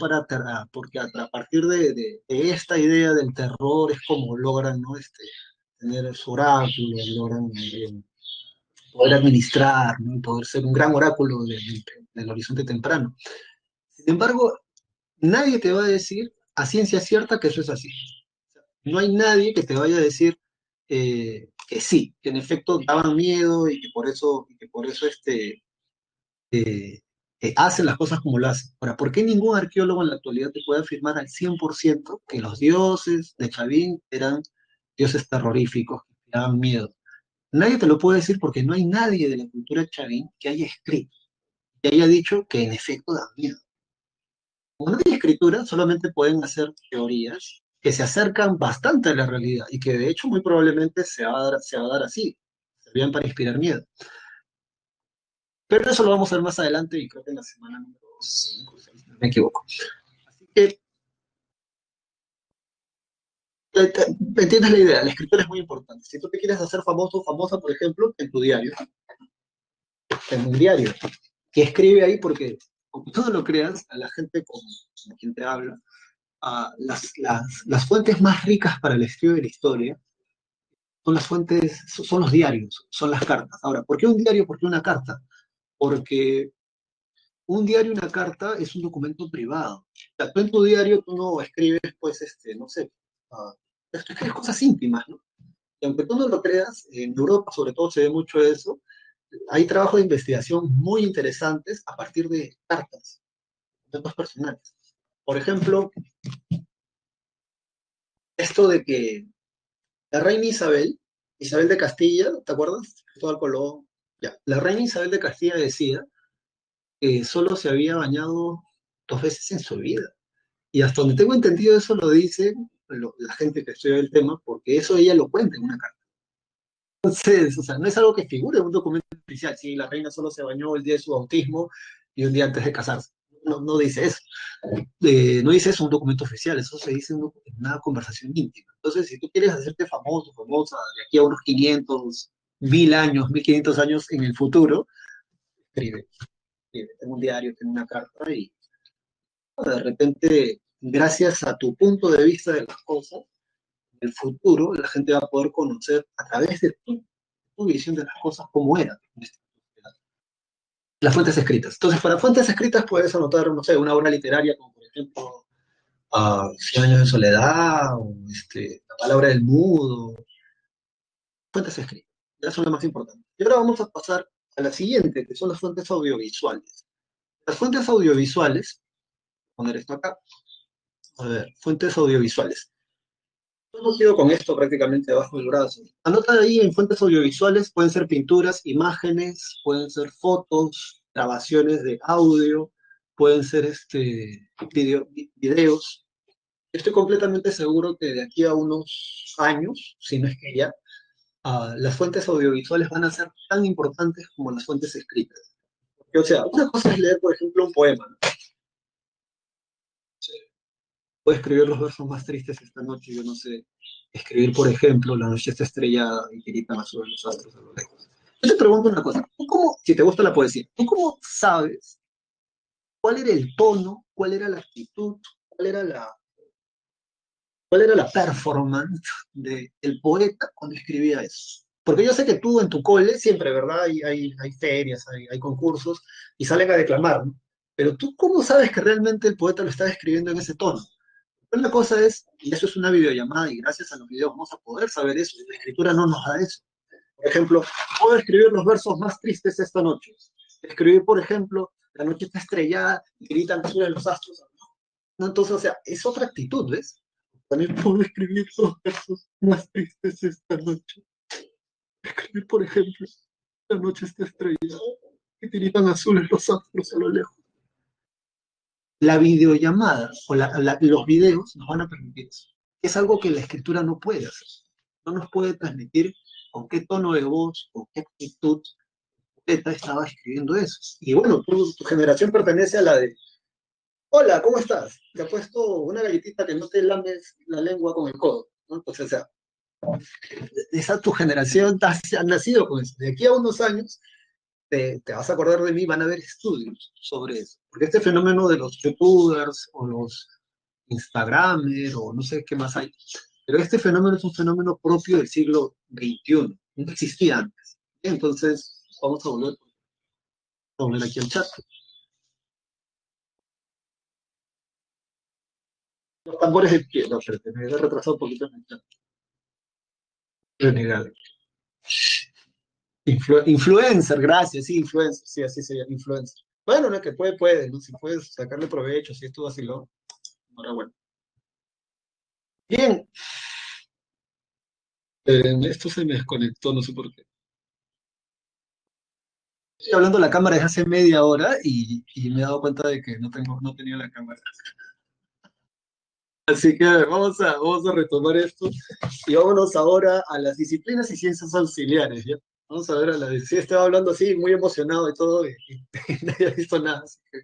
porque a partir de esta idea del terror es como logran, ¿no? Tener su oráculo, logran poder administrar, ¿no? Y poder ser un gran oráculo del horizonte temprano. Sin embargo, nadie te va a decir a ciencia cierta que eso es así. No hay nadie que te vaya a decir que sí, que en efecto daban miedo y que por eso hacen las cosas como lo hacen. Ahora, ¿por qué ningún arqueólogo en la actualidad te puede afirmar al 100% que los dioses de Chavín eran dioses terroríficos, que daban miedo? Nadie te lo puede decir porque no hay nadie de la cultura Chavín que haya escrito, que haya dicho que en efecto da miedo. Como no tiene escritura, solamente pueden hacer teorías que se acercan bastante a la realidad y que de hecho muy probablemente se va a dar así, servían para inspirar miedo. Pero eso lo vamos a ver más adelante y creo que en la semana número 5, si no me equivoco. Así que, ¿entiendes la idea? La escritura es muy importante. Si tú te quieres hacer famoso o famosa, por ejemplo, en tu diario, en un diario, que escribe ahí porque, aunque tú no lo creas, a la gente con quien te habla, las fuentes más ricas para el estudio de la historia son las fuentes, son los diarios, son las cartas. Ahora, ¿por qué un diario? ¿Por qué una carta? Porque un diario, una carta es un documento privado. O sea, tú en tu diario tú no escribes, pues, no sé, Esto es cosas íntimas, ¿no? Y aunque tú no lo creas, en Europa sobre todo se ve mucho eso, hay trabajos de investigación muy interesantes a partir de cartas, datos personales. Por ejemplo, esto de que la reina Isabel, Isabel de Castilla, ¿te acuerdas? Todo el Colón. Ya. La reina Isabel de Castilla decía que solo se había bañado 2 veces en su vida. Y hasta donde tengo entendido eso lo dice la gente que estudia el tema, porque eso ella lo cuenta en una carta. Entonces, o sea, no es algo que figure en un documento oficial. Sí, la reina solo se bañó el día de su bautismo y un día antes de casarse. No, no dice eso. No dice eso en un documento oficial, eso se dice en una conversación íntima. Entonces, si tú quieres hacerte famoso, famosa, de aquí a unos 500, 1000 años, 1500 años en el futuro, escribe, escribe, tengo un diario, tengo una carta y de repente, gracias a tu punto de vista de las cosas, en el futuro la gente va a poder conocer a través de tu visión de las cosas cómo eran. Las fuentes escritas. Entonces, para fuentes escritas puedes anotar, no sé, una obra literaria como por ejemplo Cien años de soledad, o La palabra del mudo, fuentes escritas. Ya son las más importantes. Y ahora vamos a pasar a la siguiente, que son las fuentes audiovisuales. Las fuentes audiovisuales, voy a poner esto acá, a ver, fuentes audiovisuales. Hemos ido con esto prácticamente debajo del brazo. Anota ahí en fuentes audiovisuales, pueden ser pinturas, imágenes, pueden ser fotos, grabaciones de audio, pueden ser videos. Estoy completamente seguro que de aquí a unos años, si no es que ya, las fuentes audiovisuales van a ser tan importantes como las fuentes escritas. O sea, una cosa es leer, por ejemplo, un poema, ¿no? Puedo escribir los versos más tristes esta noche, yo no sé. Escribir, por ejemplo, la noche está estrellada y gritan azul los astros a lo lejos. Yo te pregunto una cosa, ¿tú cómo, si te gusta la poesía, tú cómo sabes cuál era el tono, cuál era la actitud, cuál era la performance del poeta cuando escribía eso? Porque yo sé que tú en tu cole siempre, ¿verdad? Hay ferias, hay concursos y salen a declamar, ¿no? Pero tú, ¿cómo sabes que realmente el poeta lo está escribiendo en ese tono? Una cosa es, y eso es una videollamada, y gracias a los videos vamos a poder saber eso, y la escritura no nos da eso. Por ejemplo, puedo escribir los versos más tristes esta noche. Escribir, por ejemplo, la noche está estrellada y gritan azules los astros. No, entonces, o sea, es otra actitud, ¿ves? También puedo escribir los versos más tristes esta noche. Escribir, por ejemplo, la noche está estrellada y gritan azules los astros a lo lejos. La videollamada o los videos nos van a permitir eso. Es algo que la escritura no puede hacer. No nos puede transmitir con qué tono de voz, con qué actitud poeta estaba escribiendo eso. Y bueno, tu generación pertenece a la de, hola, ¿cómo estás? Te ha puesto una galletita que no te lames la lengua con el codo, ¿no? Entonces, o sea, esa tu generación ha nacido con eso. De aquí a unos años te vas a acordar de mí, van a haber estudios sobre eso. Porque este fenómeno de los youtubers o los Instagramer o no sé qué más hay, pero este fenómeno es un fenómeno propio del siglo XXI, no existía antes. Entonces, vamos a volver aquí al chat. Los tambores de pie, no, espérate, me he retrasado un poquito en el chat. Renegade. Influencer, gracias, sí, influencer, sí, así se llama, influencer. Bueno, no, que puede, ¿no? Si puedes sacarle provecho, si esto vaciló, enhorabuena. Bien, esto se me desconectó, no sé por qué. Estoy hablando de la cámara desde hace media hora y me he dado cuenta de que no tenía la cámara. Así que vamos a retomar esto y vámonos ahora a las disciplinas y ciencias auxiliares, ¿ya? Vamos a ver sí, estaba hablando así, muy emocionado y todo, y nadie ha visto nada, así que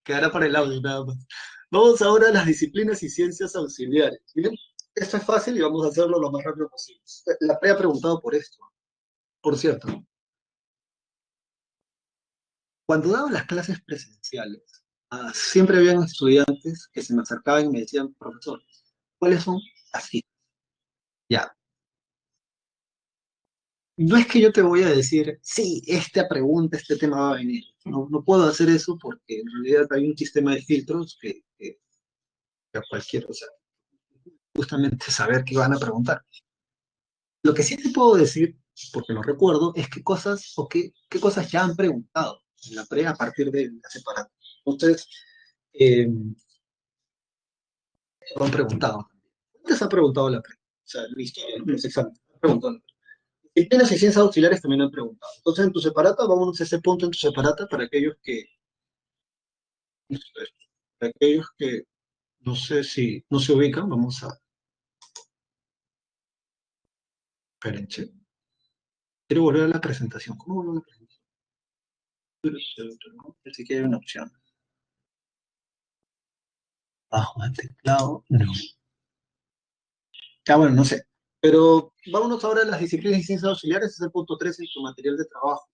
quedará para el audio nada más. Vamos ahora a las disciplinas y ciencias auxiliares, ¿bien? Esto es fácil y vamos a hacerlo lo más rápido posible. La P ha preguntado por esto, por cierto. Cuando daba las clases presenciales, siempre habían estudiantes que se me acercaban y me decían, profesor, ¿cuáles son las citas? Ya, no es que yo te voy a decir, sí, esta pregunta, este tema va a venir. No, no puedo hacer eso porque en realidad hay un sistema de filtros que a cualquier, o sea, justamente saber qué van a preguntar. Lo que sí te puedo decir, porque lo recuerdo, es qué cosas o qué cosas ya han preguntado en la pre a partir de la separata. Entonces, lo han preguntado. ¿Antes ha preguntado la pre? O sea, la historia, ¿no? Los exámenes. Han preguntado. Disciplinas y ciencias auxiliares también han preguntado. Entonces, en tu separata, vámonos a ese punto en tu separata para aquellos que no sé si no se ubican, vamos a. Esperen, quiero volver a la presentación. ¿Cómo vuelvo a la presentación? ¿No? Así que hay una opción. Bajo el teclado. No. Ya, bueno, no sé. Pero vámonos ahora a las disciplinas y ciencias auxiliares, es el punto 3 en tu material de trabajo.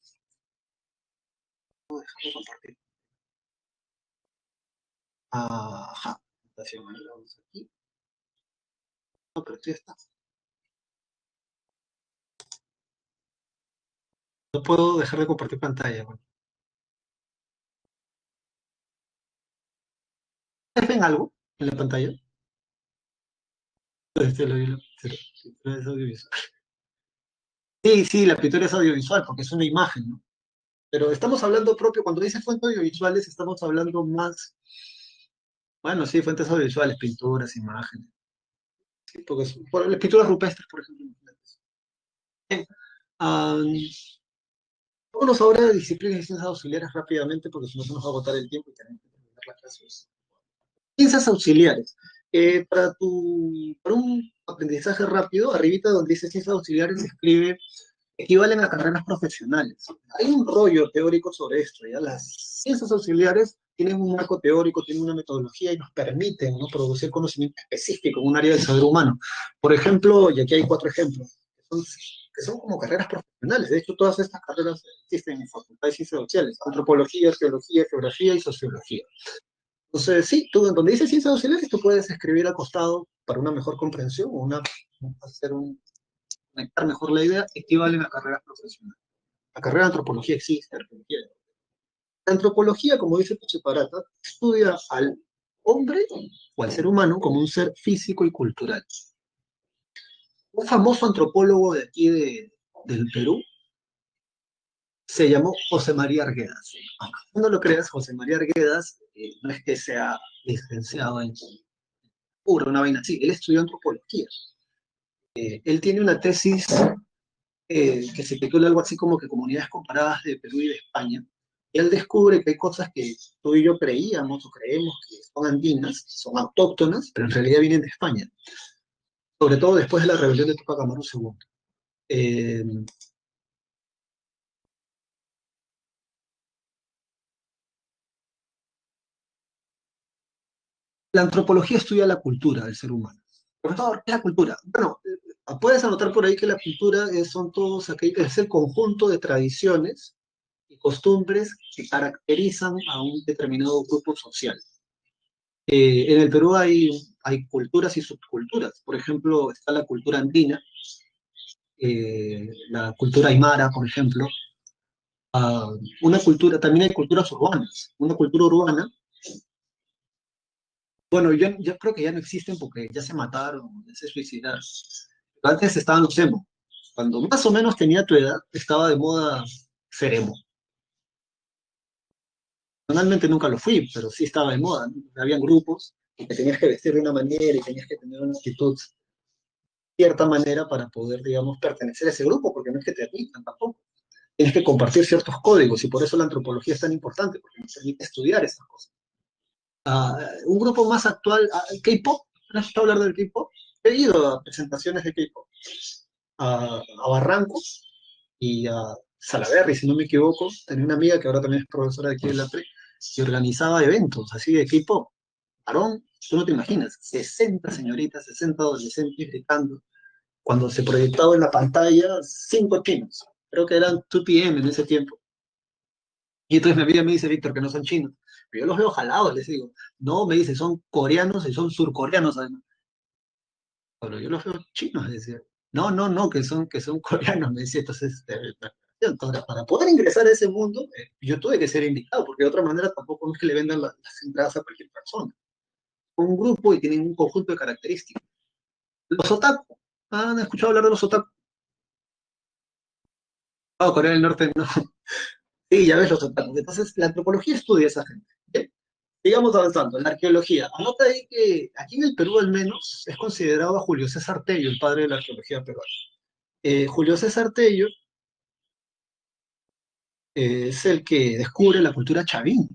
Déjame compartir. Ajá. Presentación, ahí vamos aquí. No, pero sí está. No puedo dejar de compartir pantalla. Bueno. ¿Ustedes ven algo en la pantalla? Es audiovisual. Sí, sí, la pintura es audiovisual porque es una imagen, ¿no? Pero estamos hablando propio, cuando dice fuentes audiovisuales, estamos hablando más, bueno, sí, fuentes audiovisuales, pinturas, imágenes, sí, porque por las pinturas rupestres, por ejemplo. Bien, ah, vámonos ahora a disciplinas y ciencias auxiliares rápidamente, porque si no se nos va a agotar el tiempo y tenemos que terminar las clases. Ciencias auxiliares. Para un aprendizaje rápido, arribita donde dice ciencias auxiliares se escribe equivalen a carreras profesionales. Hay un rollo teórico sobre esto, ¿ya? Las ciencias auxiliares tienen un marco teórico, tienen una metodología y nos permiten, ¿no?, producir conocimiento específico en un área del saber humano. Por ejemplo, y aquí hay 4 ejemplos, que son como carreras profesionales. De hecho, todas estas carreras existen en facultades de ciencias sociales: antropología, teología, geografía y sociología. Entonces, sí, tú donde dice ciencias auxiliares, tú puedes escribir al costado para una mejor comprensión o hacer conectar mejor la idea, equivalen a carreras profesionales. La carrera de antropología existe. La antropología, como dice Pichiparata, estudia al hombre o al ser humano como un ser físico y cultural. Un famoso antropólogo de aquí del Perú se llamó José María Arguedas. Aunque no lo creas, José María Arguedas no es que sea licenciado en pura, una vaina así, él estudió antropología. Él tiene una tesis que se titula algo así como que Comunidades Comparadas de Perú y de España. Y él descubre que hay cosas que tú y yo creíamos o creemos que son andinas, son autóctonas, pero en realidad vienen de España, sobre todo después de la rebelión de Tupac Amaru II. Eh, la antropología estudia la cultura del ser humano. Profesor, ¿qué es la cultura? Bueno, puedes anotar por ahí que la cultura es el conjunto de tradiciones y costumbres que caracterizan a un determinado grupo social. En el Perú hay culturas y subculturas. Por ejemplo, está la cultura andina, la cultura aymara, por ejemplo. Una cultura, también hay culturas urbanas. Una cultura urbana, bueno, yo creo que ya no existen porque ya se mataron, ya se suicidaron. Pero antes estaban los emo. Cuando más o menos tenía tu edad, estaba de moda ser emo. Personalmente nunca lo fui, pero sí estaba de moda, ¿no? Habían grupos que tenías que vestir de una manera y tenías que tener una actitud cierta manera para poder, digamos, pertenecer a ese grupo, porque no es que te admitan tampoco. Tienes que compartir ciertos códigos y por eso la antropología es tan importante, porque nos permite estudiar esas cosas. Un grupo más actual, K-pop. ¿Has escuchado hablar del K-pop? He ido a presentaciones de K-pop, a Barranco y a Salaberry, si no me equivoco. Tenía una amiga que ahora también es profesora de aquí de la PRE, que organizaba eventos así de K-pop. Varón, tú no te imaginas, 60 señoritas, 60 adolescentes gritando, cuando se proyectaba en la pantalla 5 chinos. Creo que eran 2PM en ese tiempo. Y entonces mi amiga me dice, Víctor, que no son chinos. Pero yo los veo jalados, les digo. No, me dice, son coreanos y son surcoreanos además. Pero yo los veo chinos, decía. No, no, no, que son coreanos, me decía. Entonces, para poder ingresar a ese mundo, yo tuve que ser invitado, porque de otra manera tampoco es que le vendan las entradas a cualquier persona. Un grupo y tienen un conjunto de características. Los otaku. ¿Han escuchado hablar de los otaku? Ah, Corea del Norte no. Sí, ya ves los otaku. Entonces, la antropología estudia a esa gente. ¿Ok? Sigamos avanzando. La arqueología. Anota ahí que aquí en el Perú al menos es considerado a Julio César Tello, el padre de la arqueología peruana. Julio César Tello es el que descubre la cultura chavín.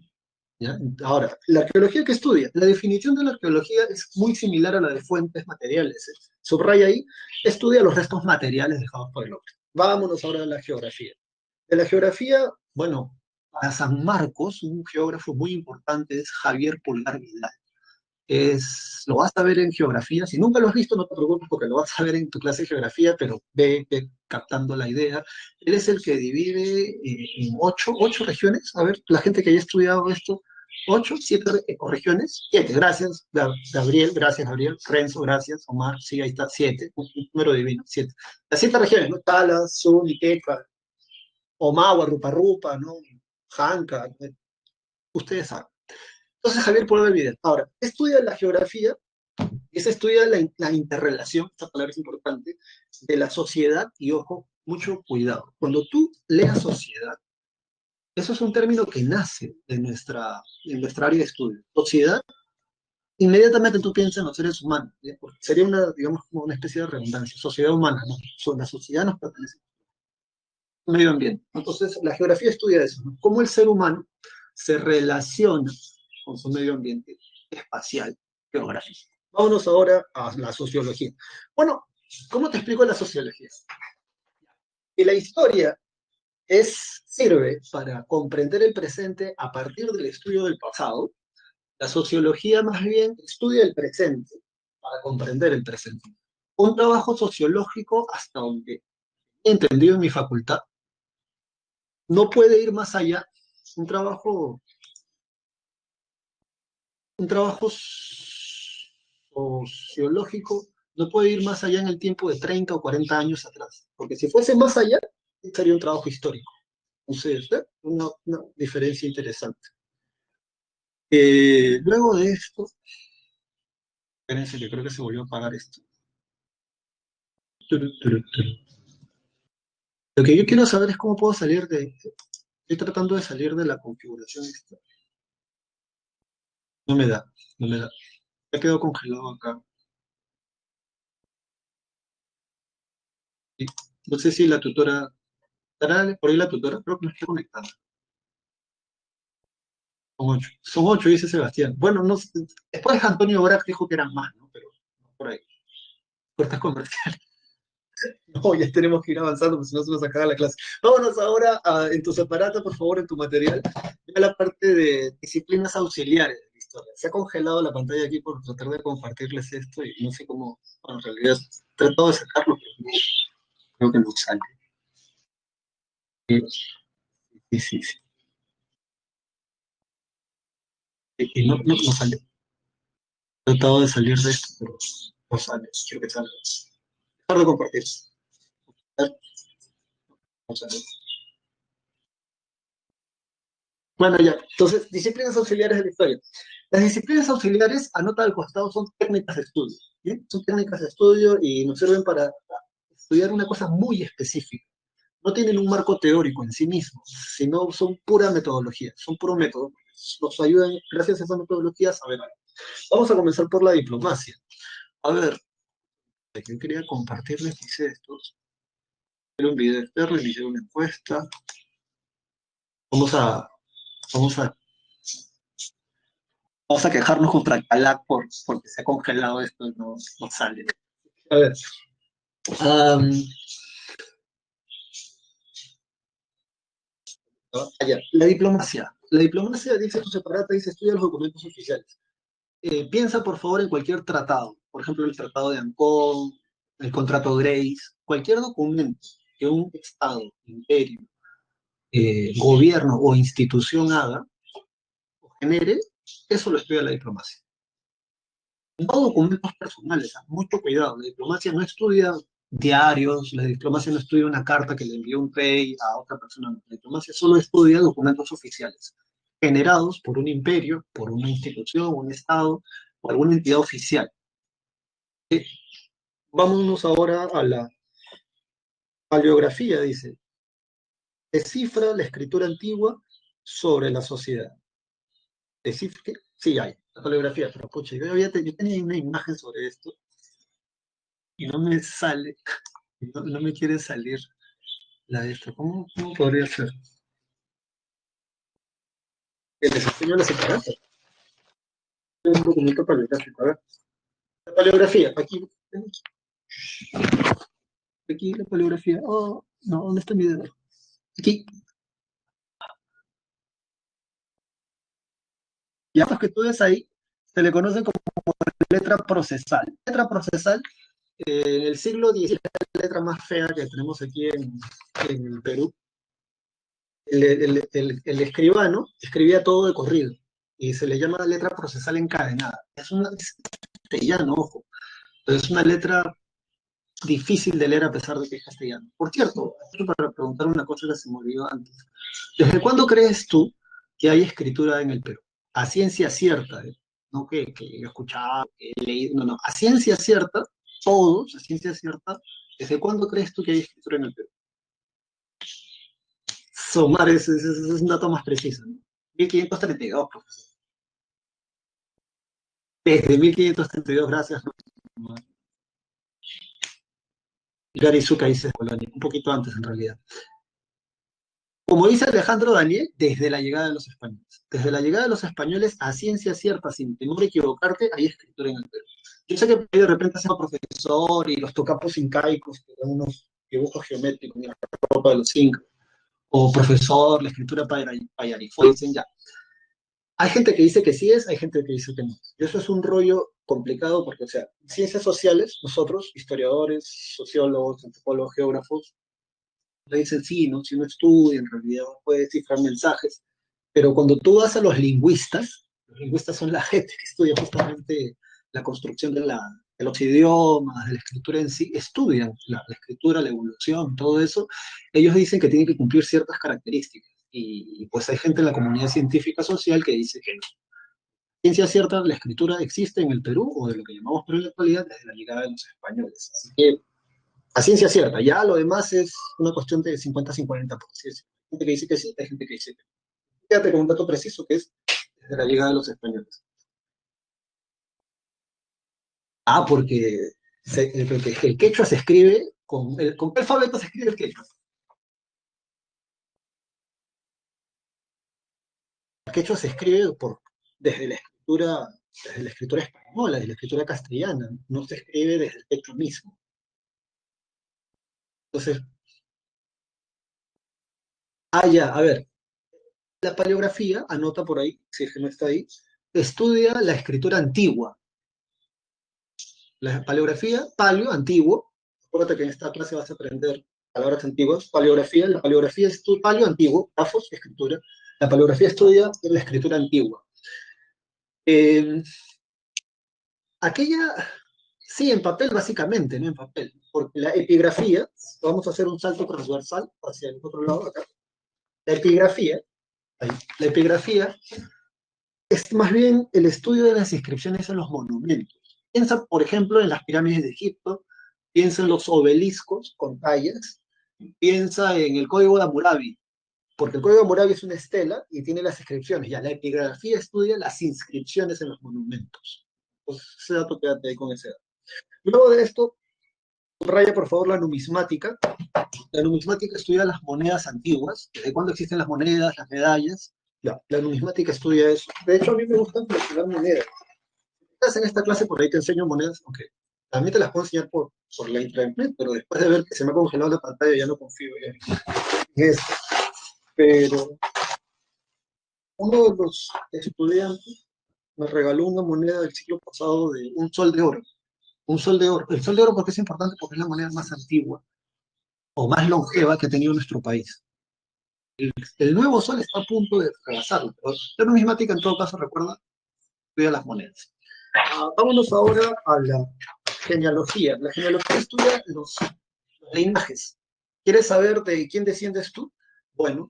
¿Ya? Ahora, la arqueología que estudia, la definición de la arqueología es muy similar a la de fuentes materiales. Subraya ahí, estudia los restos materiales dejados por el hombre. Vámonos ahora a la geografía. De la geografía, bueno, para San Marcos, un geógrafo muy importante es Javier Pulgar Vidal. Lo vas a ver en geografía. Si nunca lo has visto, no te preocupes porque lo vas a ver en tu clase de geografía, pero ve captando la idea. Él es el que divide en ocho regiones. A ver, la gente que haya estudiado esto, ocho, siete regiones, siete, gracias, Gabriel, gracias, Gabriel, Renzo, gracias, Omar, sí, ahí está, siete, un número divino, siete. Las siete regiones, ¿no? Tala, Sun, Iqueca, Omagua, Rupa Rupa, ¿no? Janca, ustedes saben. Entonces, Javier Pueblo del Vidal. Ahora, estudia la geografía y se estudia la interrelación, esta palabra es importante, de la sociedad y, ojo, mucho cuidado. Cuando tú leas sociedad, eso es un término que nace de nuestra área de estudio. Sociedad, inmediatamente tú piensas en los seres humanos, ¿ya? Porque sería una, digamos, como una especie de redundancia. Sociedad humana, ¿no? La sociedad nos pertenece al medio ambiente. Entonces, la geografía estudia eso, ¿no? Cómo el ser humano se relaciona con su medio ambiente espacial, geográfico. Vámonos ahora a la sociología. Bueno, ¿cómo te explico la sociología? Que la historia sirve para comprender el presente a partir del estudio del pasado. La sociología más bien estudia el presente para comprender el presente. Un trabajo sociológico, hasta donde he entendido en mi facultad, no puede ir más allá. Un trabajo, un trabajo sociológico no puede ir más allá en el tiempo de 30 o 40 años atrás, porque si fuese más allá, sería un trabajo histórico. Entonces, una diferencia interesante. Luego de esto, espérense que creo que se volvió a apagar esto. Turu, turu, turu. Lo que yo quiero saber es cómo puedo salir estoy tratando de salir de la configuración esta. No me da, no me da. Me quedo congelado acá. Y no sé si la tutora, ¿estará por ahí la tutora? Creo que no está conectada. Son ocho, dice Sebastián. Bueno, no sé, después Antonio Brac dijo que eran más, ¿no? Pero no por ahí. Puertas comerciales. No, ya tenemos que ir avanzando, porque si no se nos acaba la clase. Vámonos ahora en tu separata, por favor, en tu material, a la parte de disciplinas auxiliares de la historia. Se ha congelado la pantalla aquí por tratar de compartirles esto y no sé cómo, bueno, en realidad he tratado de sacarlo, pero no, creo que no sale. Sí, sí, sí, sí. Y no sale. He tratado de salir de esto, pero no sale. Quiero que salga. Dejar de compartir. No sale. Bueno, ya. Entonces, disciplinas auxiliares de la historia. Las disciplinas auxiliares, anota al costado, son técnicas de estudio. ¿Bien? Son técnicas de estudio y nos sirven para estudiar una cosa muy específica. No tienen un marco teórico en sí mismos, sino son pura metodología, son puro método. Nos ayudan, gracias a esa metodología, a saber algo. Vamos a comenzar por la diplomacia. A ver, yo quería compartirles, hice esto. Era un video externo, inicié una encuesta. Vamos a, vamos a Vamos a quejarnos contra Calac porque se ha congelado esto y no sale. A ver. am, allá. La diplomacia. La diplomacia dice su separata, dice estudia los documentos oficiales. Piensa por favor en cualquier tratado, por ejemplo el tratado de Ancón, el contrato Grace, cualquier documento que un Estado, imperio, gobierno o institución haga o genere, eso lo estudia la diplomacia. No documentos personales, mucho cuidado. La diplomacia no estudia diarios, la diplomacia no estudia una carta que le envió un rey a otra persona. La diplomacia solo estudia documentos oficiales, generados por un imperio, por una institución, un Estado o alguna entidad oficial. Vámonos ahora a la paleografía, dice. Descifra la escritura antigua sobre la sociedad. ¿Descifra qué? Sí, hay. La paleografía, pero pucha, yo tenía una imagen sobre esto y no me sale, no me quiere salir la de esto. ¿Cómo podría ser? El desempeño de la separación. Un documento paleográfico. A ver. La paleografía, aquí la paleografía. Oh, no, ¿dónde está mi dedo? Aquí. Ya los que tú ves ahí se le conoce como letra procesal. Letra procesal, en el siglo XIX, la letra más fea que tenemos aquí en el Perú. El escribano escribía todo de corrido y se le llama letra procesal encadenada. Es castellano, ojo, pero es una letra difícil de leer a pesar de que es castellano. Por cierto, para preguntar una cosa que se me olvidó antes. ¿Desde cuándo crees tú que hay escritura en el Perú? A ciencia cierta, ¿eh? No que he escuchado, que he leído, no, no. A ciencia cierta, todos, a ciencia cierta, ¿desde cuándo crees tú que hay escritura en el Perú? Somar es un dato más preciso, ¿no? 1532, profesor. Desde 1532, gracias. ¿No? Gary Zucca dice Polonia, un poquito antes en realidad. Como dice Alejandro Daniel, desde la llegada de los españoles. Desde la llegada de los españoles, a ciencia cierta, sin temor a equivocarte, hay escritura en el Perú. Yo sé que de repente se llama profesor y los tocapos incaicos, que dan unos dibujos geométricos en la ropa de los incas, o profesor, la escritura payarifo, dicen ya. Hay gente que dice que sí es, hay gente que dice que no es. Y eso es un rollo complicado porque, o sea, ciencias sociales, nosotros, historiadores, sociólogos, antropólogos, geógrafos, le dicen sí, ¿no? Si uno estudia, en realidad uno puede descifrar mensajes, pero cuando tú vas a los lingüistas son la gente que estudia justamente la construcción de los idiomas, de la escritura en sí, estudian la escritura, la evolución, todo eso, ellos dicen que tienen que cumplir ciertas características. Y pues hay gente en la comunidad científica social que dice que no. Ciencia cierta, la escritura existe en el Perú, o de lo que llamamos Perú en la actualidad, desde la llegada de los españoles. Así que a ciencia cierta, ya lo demás es una cuestión de 50-50, por así decirlo. Hay gente que dice que sí, hay gente que dice que no. Quédate con un dato preciso que es desde la llegada de los españoles. Ah, porque el quechua se escribe ¿con qué alfabeto se escribe el quechua? El quechua se escribe desde la escritura, desde la escritura española, desde la escritura castellana, no se escribe desde el quechua mismo. Entonces, ya, a ver, la paleografía, anota por ahí, si es que no está ahí, estudia la escritura antigua. La paleografía, paleo, antiguo, acuérdate que en esta clase vas a aprender palabras antiguas, paleografía, la paleografía es paleo antiguo, pafos, escritura, la paleografía estudia la escritura antigua. Eh, aquella, sí, en papel básicamente, no en papel, porque la epigrafía, vamos a hacer un salto transversal hacia el otro lado acá, la epigrafía, ahí, la epigrafía es más bien el estudio de las inscripciones en los monumentos. Piensa, por ejemplo, en las pirámides de Egipto, piensa en los obeliscos con tallas, piensa en el código de Hammurabi, porque el código de Hammurabi es una estela y tiene las inscripciones. Ya la epigrafía estudia las inscripciones en los monumentos. Pues ese dato quédate ahí con ese dato. Luego de esto, raya por favor la numismática. La numismática estudia las monedas antiguas, desde cuándo existen las monedas, las medallas. Ya, la numismática estudia eso. De hecho, a mí me gusta coleccionar monedas. Estás en esta clase, por ahí te enseño monedas, aunque también te las puedo enseñar por la internet, pero después de ver que se me ha congelado la pantalla ya no confío ya en eso. Pero uno de los estudiantes me regaló una moneda del siglo pasado de un sol de oro. Un sol de oro. El sol de oro, ¿por qué es importante? Porque es la moneda más antigua o más longeva que ha tenido nuestro país. El nuevo sol está a punto de rebasarlo, pero la numismática en todo caso recuerda, estudia las monedas. Vámonos ahora a la genealogía. La genealogía estudia los linajes. ¿Quieres saber de quién desciendes tú? Bueno,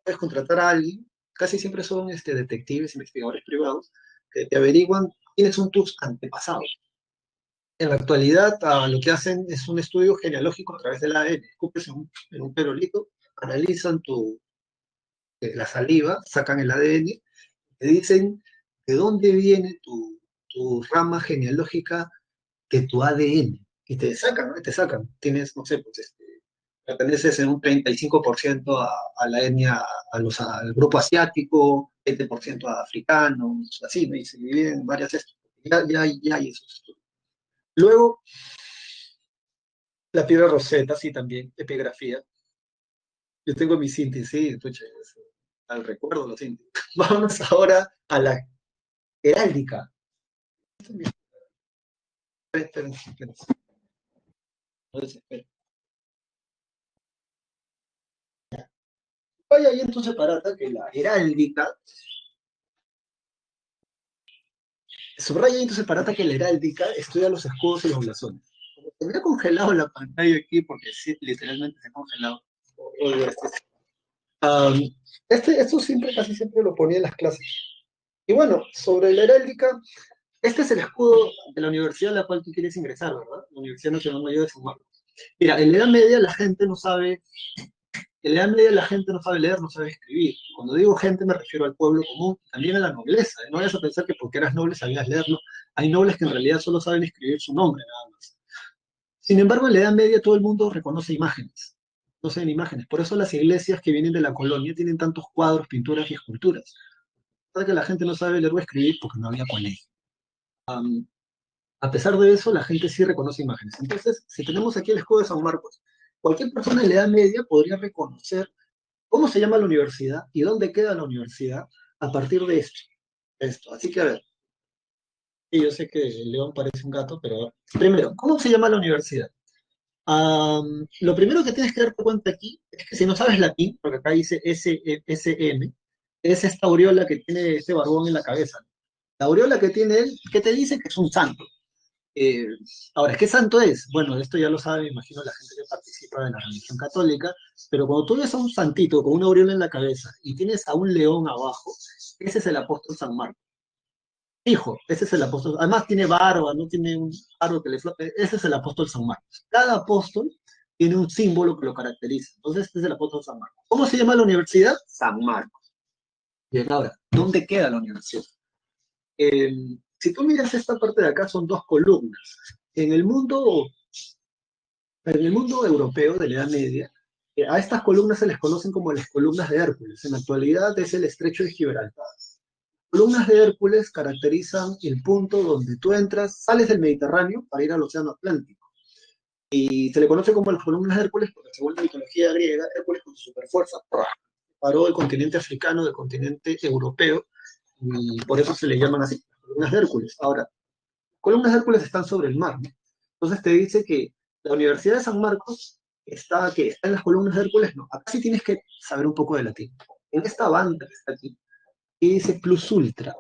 puedes contratar a alguien, casi siempre son detectives, investigadores privados, que te averiguan quiénes son tus antepasados. En la actualidad, lo que hacen es un estudio genealógico a través del ADN. Escupes en un perolito, analizan la saliva, sacan el ADN, te dicen de dónde viene tu rama genealógica de tu ADN. Y te sacan, ¿no? Te sacan. Tienes, no sé, pues perteneces en un 35% a la etnia, al grupo asiático, 20% a africanos, así, ¿no? Y se dividen en varias estos. Ya hay esos estudios. Luego, la piedra roseta, sí, también, epigrafía. Yo tengo mi síntesis, sí, pucha, al recuerdo lo siento. Vamos ahora a la heráldica. Esperen, esperen, no desesperen. Vaya ahí en tu separata que la heráldica, subraya ahí en tu separata que la heráldica estudia los escudos y los blasones. Se me ha congelado la pantalla aquí porque sí, literalmente se ha congelado. Oye, um, esto siempre, casi siempre lo ponía en las clases. Y bueno, sobre la heráldica, este es el escudo de la universidad a la cual tú quieres ingresar, ¿verdad? La Universidad Nacional Mayor de San Marcos. Mira, en la Edad Media la gente no sabe, en la Edad Media la gente no sabe leer, no sabe escribir. Cuando digo gente me refiero al pueblo común, también a la nobleza. No vayas a pensar que porque eras noble sabías leerlo. Hay nobles que en realidad solo saben escribir su nombre, nada más. Sin embargo, en la Edad Media todo el mundo reconoce imágenes. No sé, en imágenes. Por eso las iglesias que vienen de la colonia tienen tantos cuadros, pinturas y esculturas. Para que la gente no sabe leer o escribir porque no había colegio. A pesar de eso, la gente sí reconoce imágenes. Entonces, si tenemos aquí el escudo de San Marcos, cualquier persona en la Edad Media podría reconocer cómo se llama la universidad y dónde queda la universidad a partir de esto. Así que, a ver, y yo sé que el león parece un gato, pero primero, ¿cómo se llama la universidad? Lo primero que tienes que darte cuenta aquí es que si no sabes latín, porque acá dice SM, es esta aureola que tiene este barbón en la cabeza. La aureola que tiene él, que te dice que es un santo. Eh, Ahora, ¿qué santo es? Bueno, esto ya lo sabe, me imagino, la gente que participa de la religión católica, pero cuando tú ves a un santito con una aureola en la cabeza y tienes a un león abajo, ese es el apóstol San Marcos. Hijo, ese es el apóstol. Además tiene barba, no tiene un árbol que le flote. Ese es el apóstol San Marcos. Cada apóstol tiene un símbolo que lo caracteriza. Entonces, este es el apóstol San Marcos. ¿Cómo se llama la universidad? San Marcos. Bien, ahora, ¿dónde queda la universidad? Eh, si tú miras esta parte de acá, son dos columnas. En el mundo En el mundo europeo de la Edad Media, a estas columnas se les conocen como las columnas de Hércules. En la actualidad es el estrecho de Gibraltar. Columnas de Hércules caracterizan el punto donde tú entras, sales del Mediterráneo para ir al Océano Atlántico. Y se le conoce como las columnas de Hércules porque según la mitología griega, Hércules con su superfuerza paró el continente africano del continente europeo y por eso se le llaman así, las columnas de Hércules. Ahora, columnas de Hércules están sobre el mar, ¿no? Entonces te dice que la Universidad de San Marcos está en las columnas de Hércules, no. Acá sí tienes que saber un poco de latín. En esta banda que está aquí, que dice plus ultra.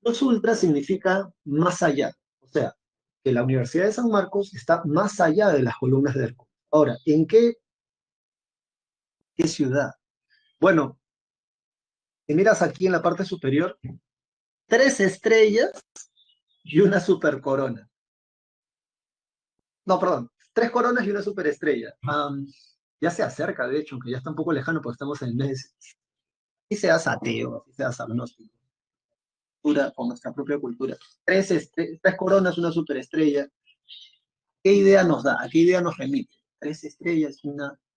Plus ultra significa más allá. O sea, que la Universidad de San Marcos está más allá de las columnas de Hércules. Ahora, ¿en qué ciudad? Bueno, si miras aquí en la parte superior, 3 estrellas y una super corona. No, perdón, 3 coronas y una superestrella. Ya se acerca, de hecho, aunque ya está un poco lejano porque estamos en el mes. Si seas ateo, si seas agnóstico, con nuestra propia cultura. 3 coronas, una superestrella. ¿Qué idea nos da? ¿A qué idea nos remite? 3 estrellas,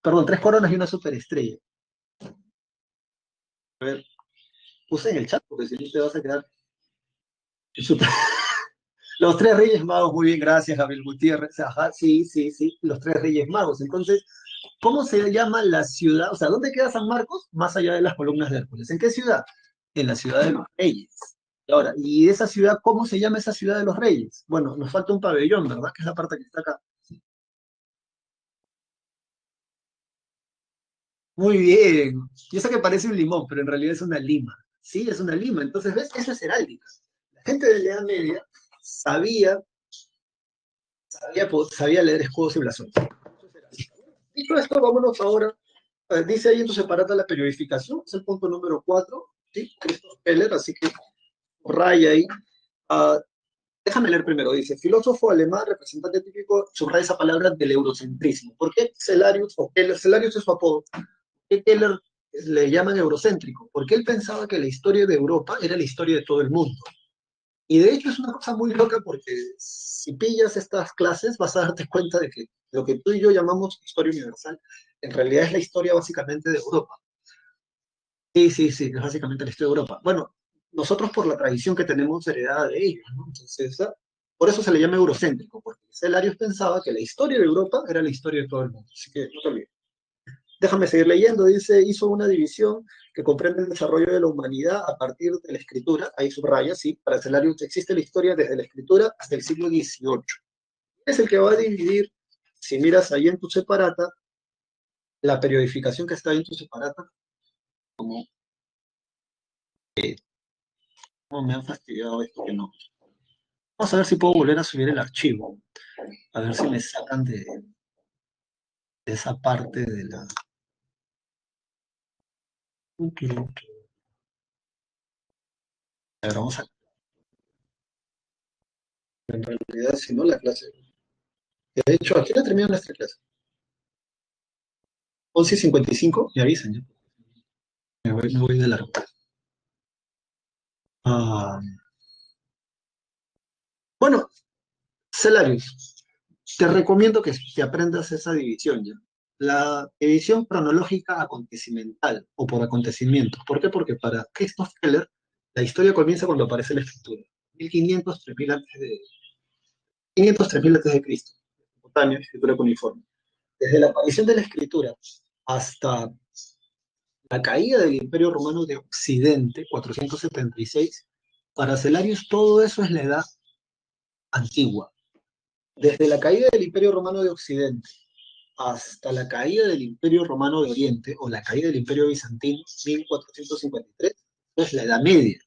perdón, 3 coronas y una superestrella. A ver, puse en el chat porque si no te vas a quedar. Super- Los 3 Reyes Magos, muy bien, gracias, Gabriel Gutiérrez. Ajá, sí, sí, sí, los 3 Reyes Magos. Entonces, ¿cómo se llama la ciudad? O sea, ¿dónde queda San Marcos? Más allá de las columnas de Hércules. ¿En qué ciudad? En la ciudad de los Reyes. Ahora, ¿y esa ciudad, cómo se llama esa ciudad de los Reyes? Bueno, nos falta un pabellón, ¿verdad? Que es la parte que está acá. Muy bien. Yo sé que parece un limón, pero en realidad es una lima. Sí, es una lima. Entonces, ¿ves? Eso es heráldica. La gente de la Edad Media sabía, sabía leer escudos y blasones. Dicho esto, vámonos ahora. Dice ahí en tu separata la periodificación, es el punto número 4, ¿sí? Christoph Keller, así que raya ahí. Déjame leer primero. Dice, filósofo alemán, representante típico, subraya esa palabra del eurocentrismo. ¿Por qué Celarius, o Keller, Celarius es su apodo, por qué Keller le llaman eurocéntrico? Porque él pensaba que la historia de Europa era la historia de todo el mundo. Y de hecho es una cosa muy loca porque si pillas estas clases vas a darte cuenta de que lo que tú y yo llamamos historia universal, en realidad es la historia básicamente de Europa. Sí, sí, sí, es básicamente la historia de Europa. Bueno, nosotros por la tradición que tenemos heredada de ellos, ¿no? Entonces, por eso se le llama eurocéntrico, porque Celarius pensaba que la historia de Europa era la historia de todo el mundo. Así que no te olvides. Déjame seguir leyendo. Dice, hizo una división que comprende el desarrollo de la humanidad a partir de la escritura. Ahí subraya, sí, para Celarius existe la historia desde la escritura hasta el siglo XVIII. Es el que va a dividir, si miras ahí en tu separata, la periodificación que está ahí en tu separata, como, como me han fastidiado esto que no. Vamos a ver si puedo volver a subir el archivo, a ver si me sacan de esa parte de la... A ver, vamos a... En realidad, si no, la clase... De hecho, aquí la termina nuestra clase. 11:55, me avisan ya. Me voy de largo. Ah, bueno, Celarius, te recomiendo que aprendas esa división ya. La división cronológica acontecimental o por acontecimientos. ¿Por qué? Porque para Christoph Keller la historia comienza cuando aparece la escritura. 1500, 3000 antes de, 500, 3000 antes de Cristo. Mesopotamia, escritura cuneiforme. Desde la aparición de la escritura hasta la caída del Imperio Romano de Occidente, 476, para Celarius todo eso es la edad antigua. Desde la caída del Imperio Romano de Occidente hasta la caída del Imperio Romano de Oriente o la caída del Imperio Bizantino, 1453, es la Edad Media.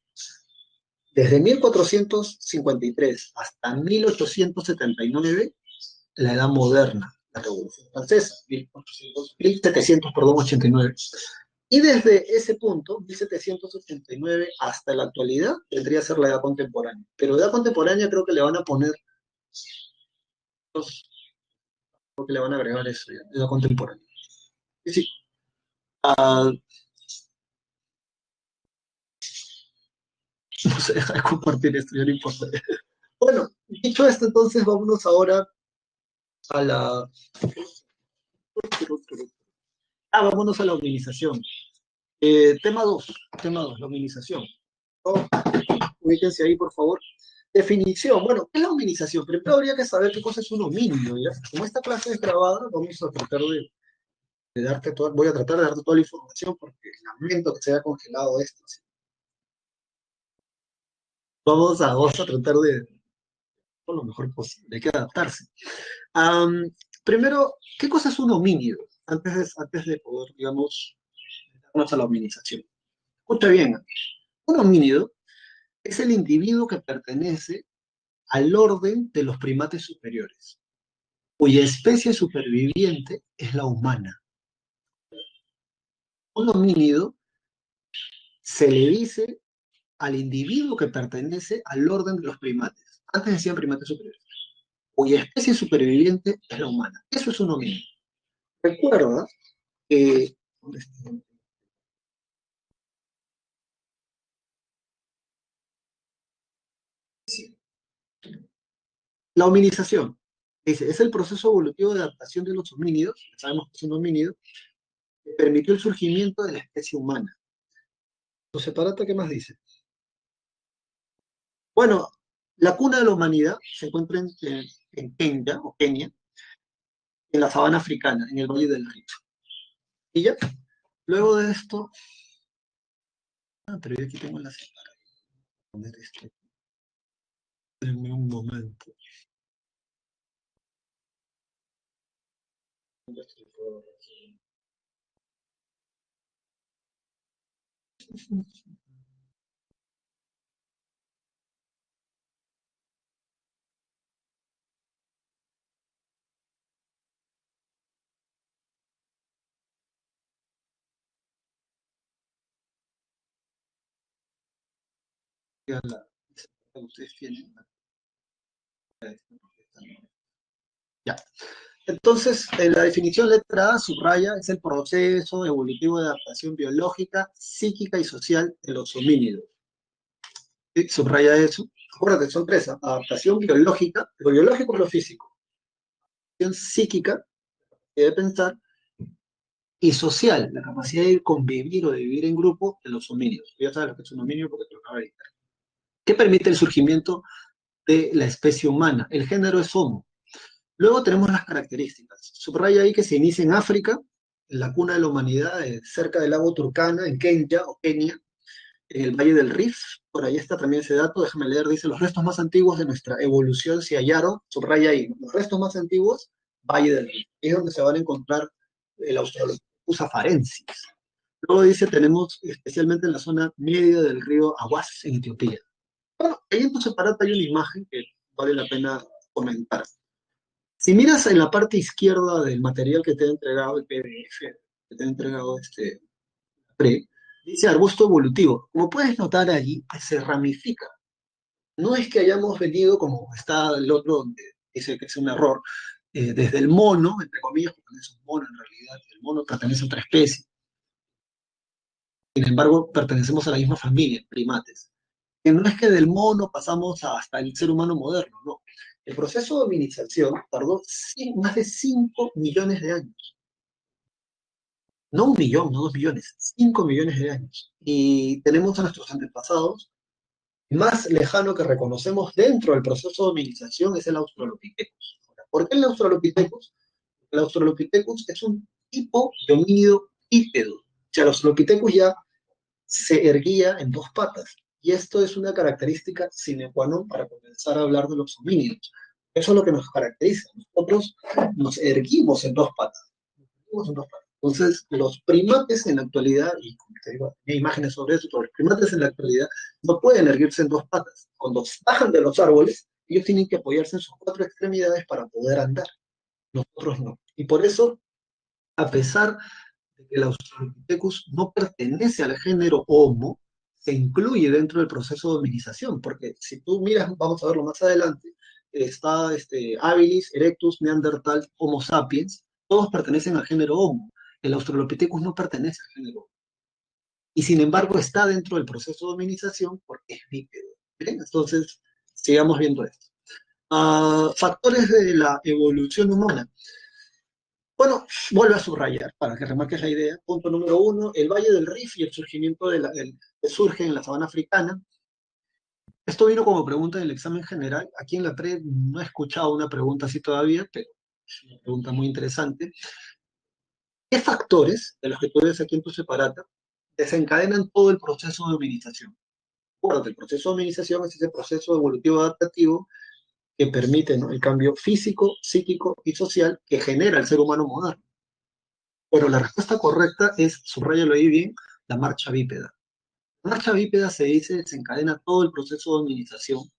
Desde 1453 hasta 1879, la Edad Moderna, la Revolución Francesa, 1789. Y desde ese punto, 1789 hasta la actualidad, vendría a ser la edad contemporánea. Pero edad contemporánea creo que le van a poner, creo que le van a agregar eso, ya, edad contemporánea. Sí, sí. Ah, no se deja de compartir esto, ya no importa. Bueno, dicho esto, entonces vámonos ahora a la... vámonos a la hominización. Tema 2, la hominización. Oh, ubíquense ahí, por favor. Definición. Bueno, ¿qué es la hominización? Primero habría que saber qué cosa es un homínido, ¿ya? Como esta clase es grabada, vamos a tratar de darte toda, voy a tratar de darte toda la información porque lamento que se haya congelado esto. ¿Sí? Vamos a tratar de lo mejor posible, hay que adaptarse. Am, Primero, ¿qué cosa es un homínido? Antes de poder, digamos, darnos a la hominización. Escucha bien, un homínido es el individuo que pertenece al orden de los primates superiores, cuya especie superviviente es la humana. Un homínido se le dice al individuo que pertenece al orden de los primates. Antes decían primates superiores, cuya especie superviviente es la humana. Eso es un homínido. Recuerda que la hominización es el proceso evolutivo de adaptación de los homínidos, sabemos que es un homínido, que permitió el surgimiento de la especie humana. ¿Tu separata qué más dice? Bueno, la cuna de la humanidad se encuentra en Kenia, o Kenia, en la sabana africana, en el Valle del Rift. Y ya, luego de esto, pero yo aquí tengo la separata. Poner esto. Denme un momento. Ya la que ustedes tienen. Ya. Entonces, en la definición letra A, subraya, es el proceso evolutivo de adaptación biológica, psíquica y social de los homínidos. ¿Sí? Subraya eso. Acuérdate, son tres: adaptación biológica, lo biológico es lo físico, adaptación psíquica, que debe pensar, y social, la capacidad de convivir o de vivir en grupo de los homínidos. Ya sabes lo que es un homínido porque te lo acabo de decir. ¿Qué permite el surgimiento de la especie humana? El género es Homo. Luego tenemos las características. Subraya ahí que se inicia en África, en la cuna de la humanidad, cerca del lago Turkana, en Kenia o Kenia, en el Valle del Rift. Por ahí está también ese dato, déjame leer, dice: los restos más antiguos de nuestra evolución se hallaron, subraya ahí, los restos más antiguos, Valle del Rift. Es donde se van a encontrar el Australopithecus afarensis. Luego dice, tenemos especialmente en la zona media del río Aguas, en Etiopía. Bueno, ahí en tu separata hay una imagen que vale la pena comentar. Si miras en la parte izquierda del material que te ha entregado el PDF, que te ha entregado PRE, dice arbusto evolutivo. Como puedes notar allí, se ramifica. No es que hayamos venido, como está el otro, donde dice que es un error, desde el mono, entre comillas, porque no es un mono en realidad, el mono pertenece a otra especie. Sin embargo, pertenecemos a la misma familia, primates. Que no es que del mono pasamos hasta el ser humano moderno, no. El proceso de hominización tardó más de 5 millones de años. No 1 millón, no 2 millones, 5 millones de años. Y tenemos a nuestros antepasados. Más lejano que reconocemos dentro del proceso de hominización es el Australopithecus. ¿Por qué el Australopithecus? El Australopithecus es un tipo de homínido bípedo. O sea, el Australopithecus ya se erguía en dos patas. Y esto es una característica sine qua non para comenzar a hablar de los homínidos. Eso es lo que nos caracteriza. Nosotros nos erguimos en dos patas. Entonces, los primates en la actualidad, y como te digo, hay imágenes sobre eso, los primates en la actualidad no pueden erguirse en dos patas. Cuando bajan de los árboles, ellos tienen que apoyarse en sus cuatro extremidades para poder andar. Nosotros no. Y por eso, a pesar de que el Australopithecus no pertenece al género Homo, se incluye dentro del proceso de hominización, porque si tú miras, vamos a verlo más adelante, está Habilis, Erectus, Neandertal, Homo sapiens, todos pertenecen al género Homo. El Australopithecus no pertenece al género Homo. Y sin embargo está dentro del proceso de hominización porque es bípedo. ¿Bien? Entonces, sigamos viendo esto. Factores de la evolución humana. Bueno, vuelve a subrayar para que remarques la idea. Punto número 1, el Valle del Rif y el surgimiento que surge en la sabana africana. Esto vino como pregunta en el examen general. Aquí en la PRE no he escuchado una pregunta así todavía, pero es una pregunta muy interesante. ¿Qué factores, de los que tú ves aquí en tu separata, desencadenan todo el proceso de hominización? Acuérdate, el proceso de hominización es ese proceso evolutivo adaptativo que permite, ¿no?, el cambio físico, psíquico y social que genera el ser humano moderno. Pero la respuesta correcta es, subráyalo ahí bien, la marcha bípeda. La marcha bípeda se dice desencadena todo el proceso de hominización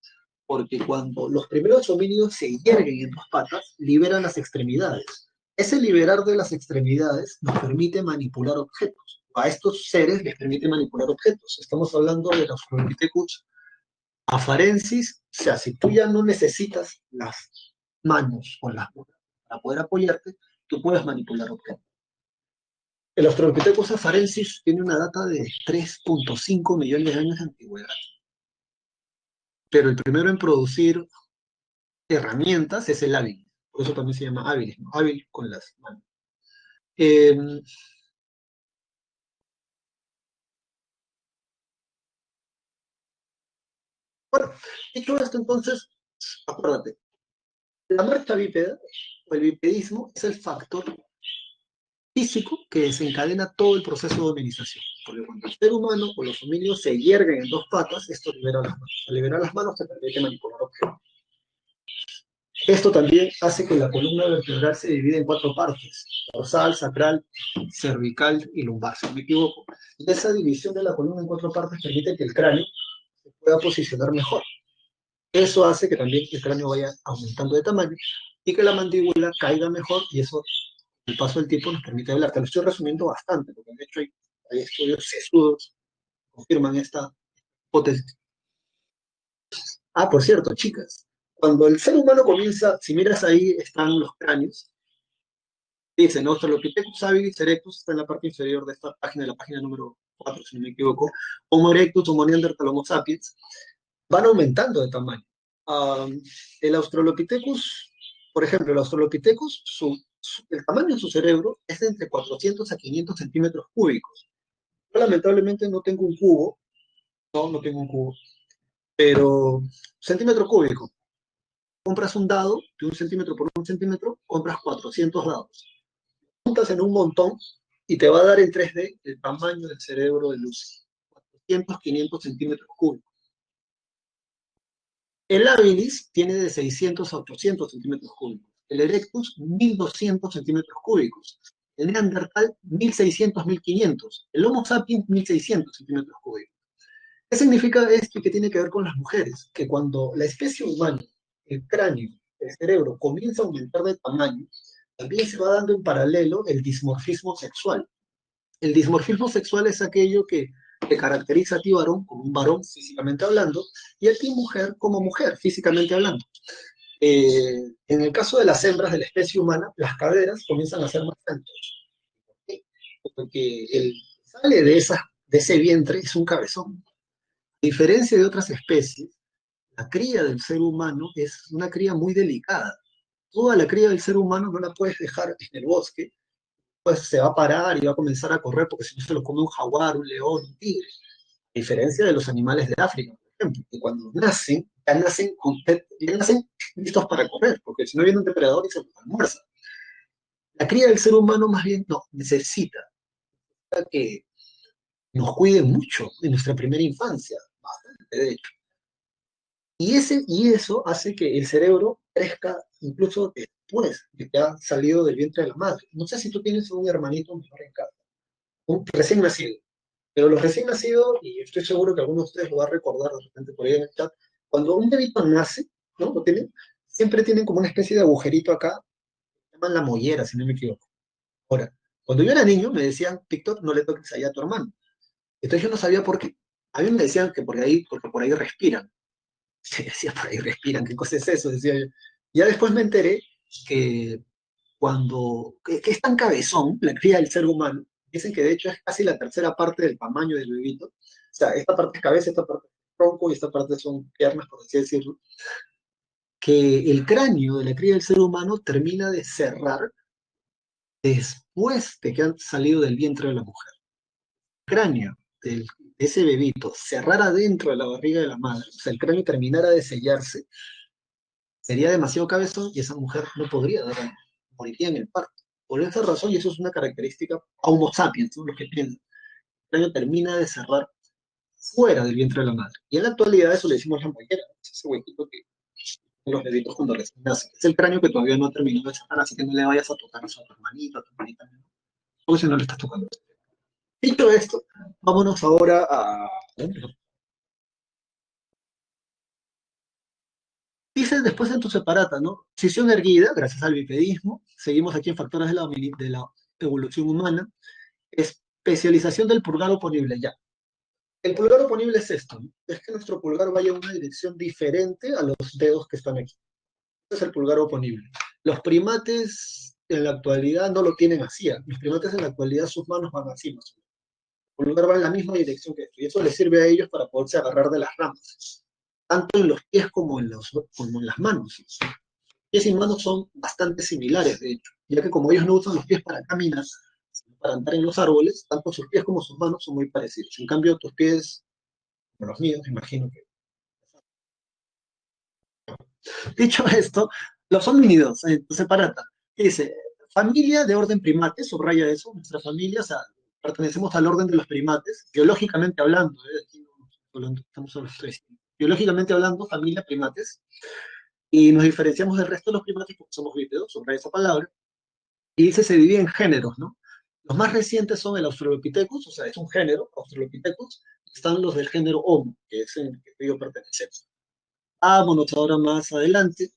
porque cuando los primeros homínidos se hierguen en dos patas, liberan las extremidades. Ese liberar de las extremidades nos permite manipular objetos. A estos seres les permite manipular objetos. Estamos hablando de los Australopithecus afarensis, o sea, si tú ya no necesitas las manos o las manos para poder apoyarte, tú puedes manipular objetos. El Australopithecus afarensis tiene una data de 3.5 millones de años de antigüedad, pero el primero en producir herramientas es el hábil, por eso también se llama hábil, ¿no? Hábil con las manos. Eh, bueno, dicho esto entonces, acuérdate, la marcha bípeda o el bipedismo es el factor físico que desencadena todo el proceso de hominización. Porque cuando el ser humano o los homínidos se hierguen en dos patas, esto libera las manos. Al liberar las manos te permite manipular objetos. Esto también hace que la columna vertebral se divida en cuatro partes: dorsal, sacral, cervical y lumbar, si no me equivoco. Y esa división de la columna en cuatro partes permite que el cráneo se pueda posicionar mejor. Eso hace que también el cráneo vaya aumentando de tamaño y que la mandíbula caiga mejor, y eso, el paso del tiempo, nos permite hablar. Te lo estoy resumiendo bastante, porque de hecho hay estudios sesudos que confirman esta hipótesis. Ah, por cierto, chicas, Cuando el ser humano comienza, si miras ahí están los cráneos, dice, ¿no? Australopithecus habilis erectus está en la parte inferior de esta página, la página número 4 si no me equivoco, Homo erectus, Homo neanderthal, Homo sapiens, van aumentando de tamaño. Ah, el Australopithecus, por ejemplo, el Australopithecus, el tamaño de su cerebro es de entre 400 a 500 centímetros cúbicos. Yo lamentablemente no tengo un cubo, no tengo un cubo, pero centímetro cúbico. Compras un dado de un centímetro por un centímetro, compras 400 dados. Juntas en un montón y te va a dar en 3D el tamaño del cerebro de Lucy. 400, 500 centímetros cúbicos. El habilis tiene de 600 a 800 centímetros cúbicos. El erectus, 1200 centímetros cúbicos. El neandertal, 1600, 1500. El homo sapiens, 1600 centímetros cúbicos. ¿Qué significa esto y qué tiene que ver con las mujeres? Que cuando la especie humana, el cráneo, el cerebro, comienza a aumentar de tamaño, también se va dando en paralelo el dismorfismo sexual. El dismorfismo sexual es aquello que te caracteriza a ti varón como un varón físicamente hablando y a ti mujer como mujer físicamente hablando. En el caso de las hembras de la especie humana, las caderas comienzan a ser más anchas, ¿sí? Porque el que sale de ese vientre es un cabezón. A diferencia de otras especies, la cría del ser humano es una cría muy delicada. Toda la cría del ser humano no la puedes dejar en el bosque, pues se va a parar y va a comenzar a correr porque si no se lo come un jaguar, un león, un tigre. A diferencia de los animales de África, por ejemplo, que cuando nacen, ya nacen listos para correr, porque si no viene un depredador y se los almuerza. La cría del ser humano más bien no, necesita que nos cuiden mucho en nuestra primera infancia, bastante de hecho. Y eso hace que el cerebro crezca incluso después de que ha salido del vientre de la madre. No sé si tú tienes un hermanito menor en casa, un recién nacido. Pero los recién nacidos, y estoy seguro que algunos de ustedes lo va a recordar de repente por ahí en el chat, cuando un bebito nace, ¿no? ¿Lo tienen? Siempre tienen como una especie de agujerito acá, se llaman la mollera, si no me equivoco. Ahora, cuando yo era niño me decían, Víctor, no le toques allá a tu hermano. Entonces yo no sabía por qué. A mí me decían que porque por ahí respiran. Se decía, por ahí respiran, ¿qué cosa es eso? Decía yo. Ya después me enteré que que es tan cabezón la cría del ser humano, dicen que de hecho es casi la tercera parte del tamaño del bebito, o sea, esta parte es cabeza, esta parte es tronco y esta parte son piernas, por así decirlo, que el cráneo de la cría del ser humano termina de cerrar después de que han salido del vientre de la mujer. El cráneo de ese bebito cerrara dentro de la barriga de la madre, o sea, el cráneo terminara de sellarse, sería demasiado cabezón y esa mujer no podría dar a luz, moriría en el parto. Por esa razón, y eso es una característica a Homo sapiens, ¿no? Los que piensan, el cráneo termina de cerrar fuera del vientre de la madre. Y en la actualidad eso le decimos la mollera, es ese huequito que tienen los bebitos cuando recién nacen. Es el cráneo que todavía no ha terminado de cerrar, así que no le vayas a tocar a tu hermanito, a tu hermanita, ¿no? Porque si no le estás tocando. Dicho esto, vámonos ahora a... Dice después en tu separata, ¿no? Cisión erguida, gracias al bipedismo. Seguimos aquí en factores de la evolución humana. Especialización del pulgar oponible, ya. El pulgar oponible es esto, ¿no? Es que nuestro pulgar vaya en una dirección diferente a los dedos que están aquí. Este es el pulgar oponible. Los primates en la actualidad no lo tienen así. Los primates en la actualidad sus manos van así, más o menos. El pulgar va en la misma dirección que esto. Y eso les sirve a ellos para poderse agarrar de las ramas. Tanto en los pies como en las manos. Pies y manos son bastante similares, de hecho, ya que como ellos no usan los pies para caminar, sino para andar en los árboles, tanto sus pies como sus manos son muy parecidos. En cambio, tus pies, como los míos, me imagino que... Dicho esto, los homínidos, separata, dice, familia de orden primate, subraya eso, nuestra familia, o sea, pertenecemos al orden de los primates, biológicamente hablando, aquí estamos hablando de esto. Biológicamente hablando, familia primates, y nos diferenciamos del resto de los primates porque somos bípedos, subraya esa palabra, y dice se divide en géneros, ¿no? Los más recientes son el Australopithecus, o sea, es un género, Australopithecus, están los del género Homo, que es el que yo pertenecemos. Vámonos ahora más adelante.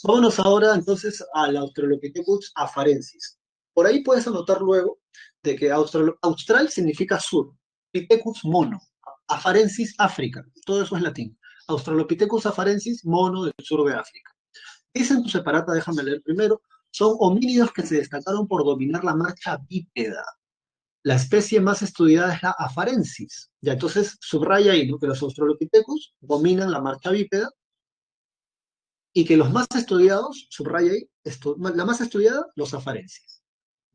Vámonos ahora entonces al Australopithecus afarensis. Por ahí puedes anotar luego de que austral significa sur, Pithecus mono, afarensis África, todo eso es latín. Australopithecus afarensis, mono del sur de África. Dice en tu separata, déjame leer primero, son homínidos que se destacaron por dominar la marcha bípeda. La especie más estudiada es la afarensis. Ya, entonces subraya ahí, ¿no? Que los Australopithecus dominan la marcha bípeda y que los más estudiados, subraya ahí, la más estudiada, los afarensis.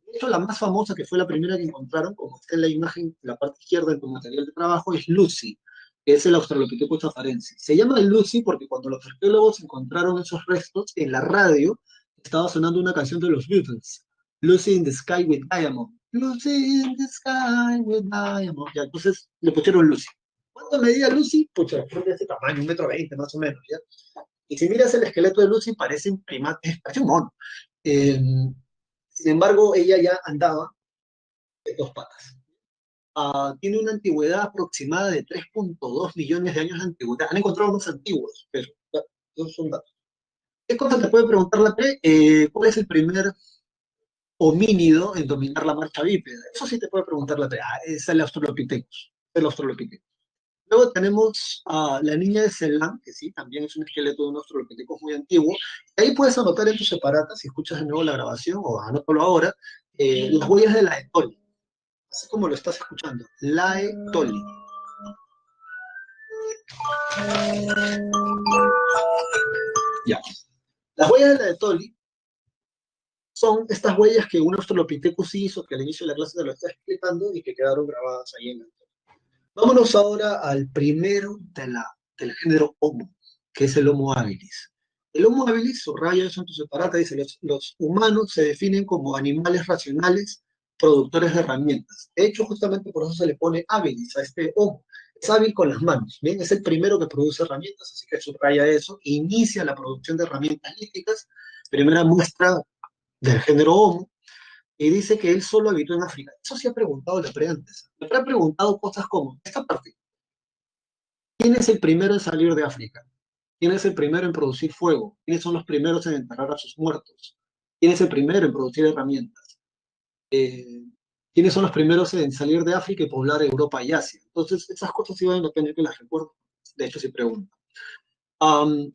De hecho, la más famosa, que fue la primera que encontraron, como está en la imagen, en la parte izquierda de tu material de trabajo, es Lucy, que es el Australopithecus afarensis. Se llama Lucy porque cuando los arqueólogos encontraron esos restos, en la radio estaba sonando una canción de los Beatles, Lucy in the Sky with Diamond. Lucy in the Sky with Diamond. Ya, entonces le pusieron Lucy. ¿Cuánto medía Lucy? Pucha, fue de ese tamaño, 1,20 m más o menos, ¿ya? Y si miras el esqueleto de Lucy, parece un primate, parece un mono. Eh, Sin embargo, ella ya andaba de dos patas. Tiene una antigüedad aproximada de 3,2 millones de años de antigüedad. Han encontrado unos antiguos, pero ya, esos son datos. ¿Qué cosa te puede preguntar la P? ¿Cuál es el primer homínido en dominar la marcha bípeda? Eso sí te puede preguntar la P. Es el Australopithecus. El Australopithecus. Luego tenemos a la niña de Ceilán, que sí, también es un esqueleto de un Australopithecus muy antiguo. Ahí puedes anotar en tu separata, si escuchas de nuevo la grabación, o anótalo ahora, las huellas de la Etoli, así como lo estás escuchando, la Etoli. Ya. Las huellas de la Etoli son estas huellas que un Australopithecus hizo, que al inicio de la clase te lo está explicando, y que quedaron grabadas ahí en la Etoli. Vámonos ahora al primero del género Homo, que es el Homo habilis. El Homo habilis, subraya eso en tu separata, dice, los humanos se definen como animales racionales, productores de herramientas. De hecho, justamente por eso se le pone habilis a este Homo. Es hábil con las manos, ¿bien? Es el primero que produce herramientas, así que subraya eso. Inicia la producción de herramientas líticas, primera muestra del género Homo, y dice que él solo habitó en África. Eso sí ha preguntado Lepre antes. Lepre ha preguntado cosas como, esta parte, ¿quién es el primero en salir de África? ¿Quién es el primero en producir fuego? ¿Quiénes son los primeros en enterrar a sus muertos? ¿Quién es el primero en producir herramientas? Eh, ¿Quiénes son los primeros en salir de África y poblar Europa y Asia? Entonces, esas cosas sí van a depender que las recuerdo. De hecho, si pregunto. Um,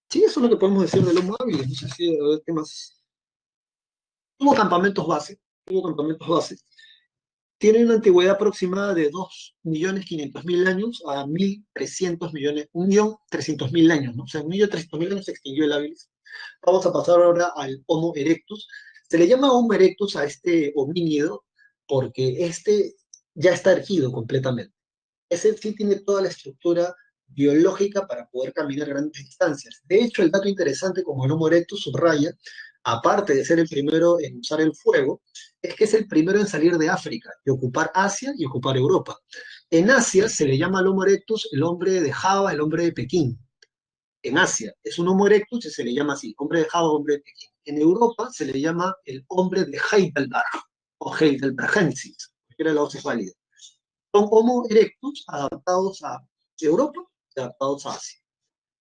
sí, eso es lo que podemos decir del Homo habilis. No sé si ¿qué más? Hubo campamentos base. Hubo campamentos base. Tiene una antigüedad aproximada de 2.500.000 años a 1.300 millones, 1.300.000 años, ¿no? O sea, en 1.300.000 años se extinguió el habilis. Vamos a pasar ahora al Homo erectus. Se le llama Homo erectus a este homínido porque este ya está erguido completamente. Ese sí tiene toda la estructura biológica para poder caminar grandes distancias. De hecho, el dato interesante, como el Homo erectus subraya, aparte de ser el primero en usar el fuego, es que es el primero en salir de África y ocupar Asia y ocupar Europa. En Asia se le llama al Homo erectus el hombre de Java, el hombre de Pekín. En Asia es un Homo erectus y se le llama así, hombre de Java, hombre de Pekín. En Europa se le llama el hombre de Heidelberg o Heidelbergensis, cualquiera de las dos es válida. Son Homo erectus adaptados a Europa y adaptados a Asia.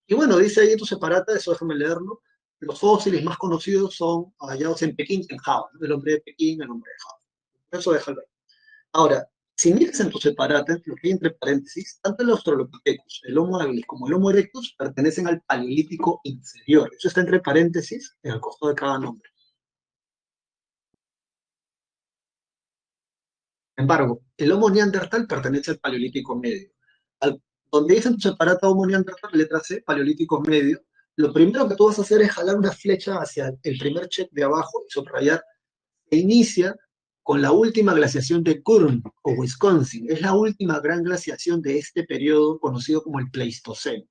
Y bueno, dice ahí en tu separata, eso déjame leerlo, los fósiles más conocidos son hallados en Pekín y en Java, ¿no? El hombre de Pekín, el hombre de Java. Eso déjalo ahí. Ahora, si miras en tu separata, lo que hay entre paréntesis, tanto el Australopithecus, el Homo habilis como el Homo erectus pertenecen al Paleolítico inferior. Eso está entre paréntesis en el costado de cada nombre. Sin embargo, el Homo neandertal pertenece al Paleolítico medio. Al, donde dice en tu separata Homo neandertal, letra C, Paleolítico medio, lo primero que tú vas a hacer es jalar una flecha hacia el primer check de abajo y subrayar que inicia con la última glaciación de Kurm o Wisconsin. Es la última gran glaciación de este periodo conocido como el Pleistoceno,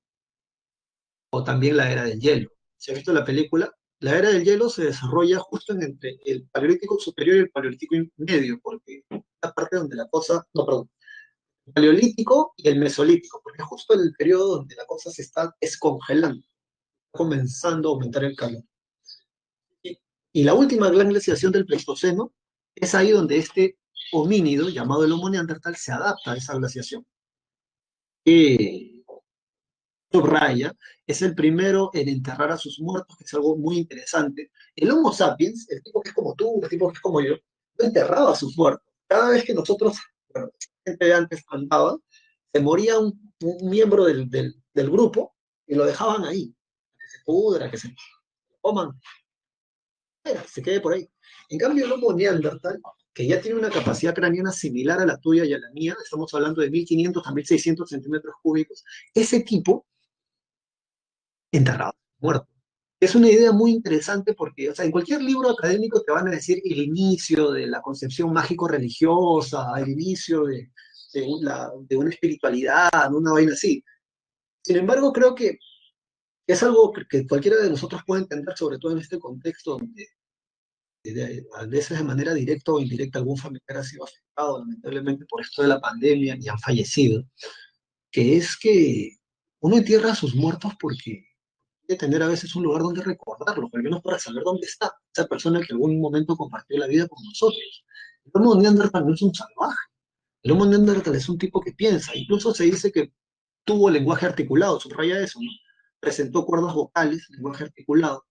o también la Era del Hielo. ¿Se ha visto la película? La Era del Hielo se desarrolla justo entre el Paleolítico superior y el Paleolítico medio, porque es la parte donde la cosa, no, perdón, el Paleolítico y el Mesolítico, porque es justo el periodo donde la cosa se está descongelando, comenzando a aumentar el calor. Y la última gran glaciación del Pleistoceno es ahí donde este homínido, llamado el Homo neandertal, se adapta a esa glaciación. Que subraya, es el primero en enterrar a sus muertos, que es algo muy interesante. El Homo sapiens, el tipo que es como tú, el tipo que es como yo, no enterraba a sus muertos. Cada vez que nosotros, bueno, gente de antes andaba, se moría un miembro del grupo y lo dejaban ahí, que se pudra, que se coman, se quede por ahí. En cambio, el Homo neandertal, que ya tiene una capacidad craneana similar a la tuya y a la mía, estamos hablando de 1500 a 1600 centímetros cúbicos, ese tipo enterrado, muerto. Es una idea muy interesante porque, o sea, en cualquier libro académico te van a decir el inicio de la concepción mágico-religiosa, el inicio de una espiritualidad, una vaina así. Sin embargo, creo que es algo que cualquiera de nosotros puede entender, sobre todo en este contexto donde a veces de manera directa o indirecta algún familiar ha sido afectado lamentablemente por esto de la pandemia y han fallecido, que es que uno entierra a sus muertos porque de tener a veces un lugar donde recordarlo, al menos para saber dónde está esa persona que en algún momento compartió la vida con nosotros. El Homo neandertal no es un salvaje, el Homo neandertal es un tipo que piensa, incluso se dice que tuvo lenguaje articulado, subraya eso, ¿no? Presentó cuerdas vocales, lenguaje articulado,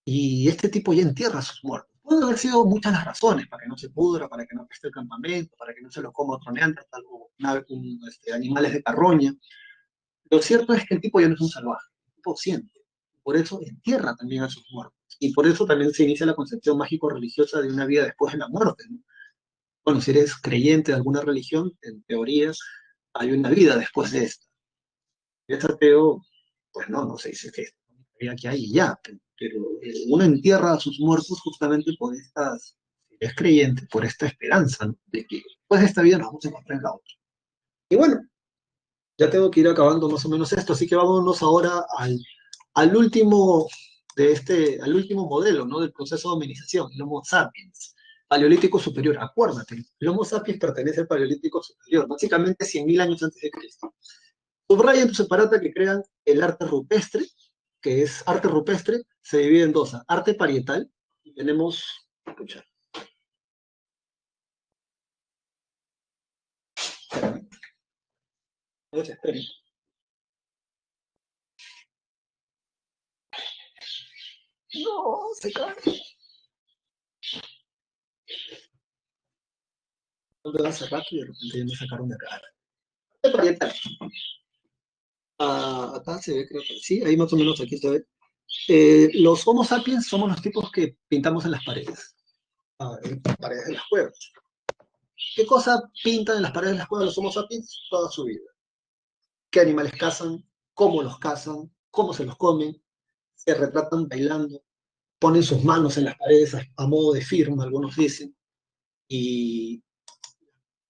y este tipo ya entierra a sus muertos. Pueden haber sido muchas las razones, para que no se pudra, para que no peste el campamento, para que no se lo coma otro neandertal o animales de carroña. Lo cierto es que el tipo ya no es un salvaje, el tipo siente. Por eso entierra también a sus muertos. Y por eso también se inicia la concepción mágico-religiosa de una vida después de la muerte, ¿no? Bueno, si eres creyente de alguna religión, en teoría hay una vida después de esta. Si es ateo, pues no se dice que hay y ya, pero uno entierra a sus muertos justamente por estas, si es creyente, por esta esperanza, ¿no? De que después de esta vida nos vamos a encontrar en la otra. Y bueno, ya tengo que ir acabando más o menos esto, así que vámonos ahora al último al último modelo, ¿no? Del proceso de hominización, el Homo sapiens, paleolítico superior. Acuérdate, el Homo sapiens pertenece al paleolítico superior, básicamente 100.000 años antes de Cristo. Subraya en tu separata que crean el arte rupestre, que es arte rupestre, se divide en dos, arte parietal, y tenemos, escucha, no se esperen. No, se cae. No le hace rato y de repente ya me sacaron de acá. Arte parietal. Acá se ve, creo que sí, ahí más o menos aquí se ve. Los Homo sapiens somos los tipos que pintamos en las paredes, en las paredes de las cuevas. ¿Qué cosa pintan en las paredes de las cuevas los Homo sapiens? Toda su vida. ¿Qué animales cazan? ¿Cómo los cazan? ¿Cómo se los comen? Se retratan bailando, ponen sus manos en las paredes a modo de firma, algunos dicen. Y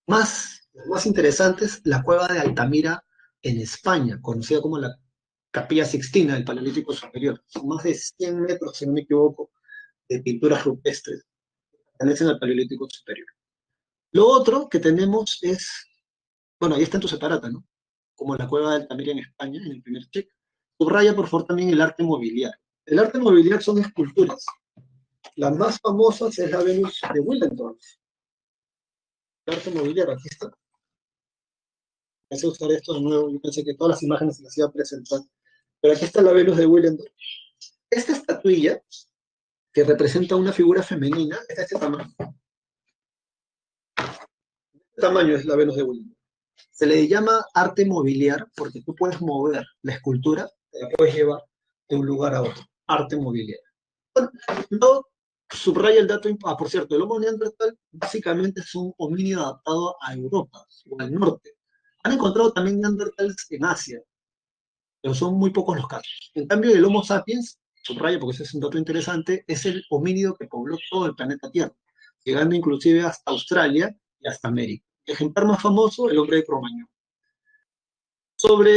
más interesantes, la cueva de Altamira en España, conocida como la Capilla Sixtina del Paleolítico Superior. Son más de 100 metros, si no me equivoco, de pinturas rupestres que pertenecen al Paleolítico Superior. Lo otro que tenemos es, bueno, ahí está en tu separata, ¿no? Como la cueva de Altamira en España, en el primer check. Subraya por favor también el arte mobiliario. El arte mobiliario son esculturas. La más famosa es la Venus de Willendorf. El arte mobiliario, aquí está. Pensé usar esto de nuevo, yo pensé que todas las imágenes se las iba a presentar. Pero aquí está la Venus de Willendorf. Esta estatuilla, que representa una figura femenina, es de este tamaño. Este tamaño es la Venus de Willendorf. Se le llama arte mobiliar porque tú puedes mover la escultura, te la puedes llevar de un lugar a otro. Arte mobiliar. Bueno, no subraya el dato, por cierto, el Homo neandertal básicamente es un homínido adaptado a Europa o al norte. Han encontrado también neandertales en Asia, pero son muy pocos los casos. En cambio, el Homo sapiens, subraya porque ese es un dato interesante, es el homínido que pobló todo el planeta Tierra, llegando inclusive hasta Australia y hasta América. El ejemplar más famoso, el hombre de Cro-Magnon.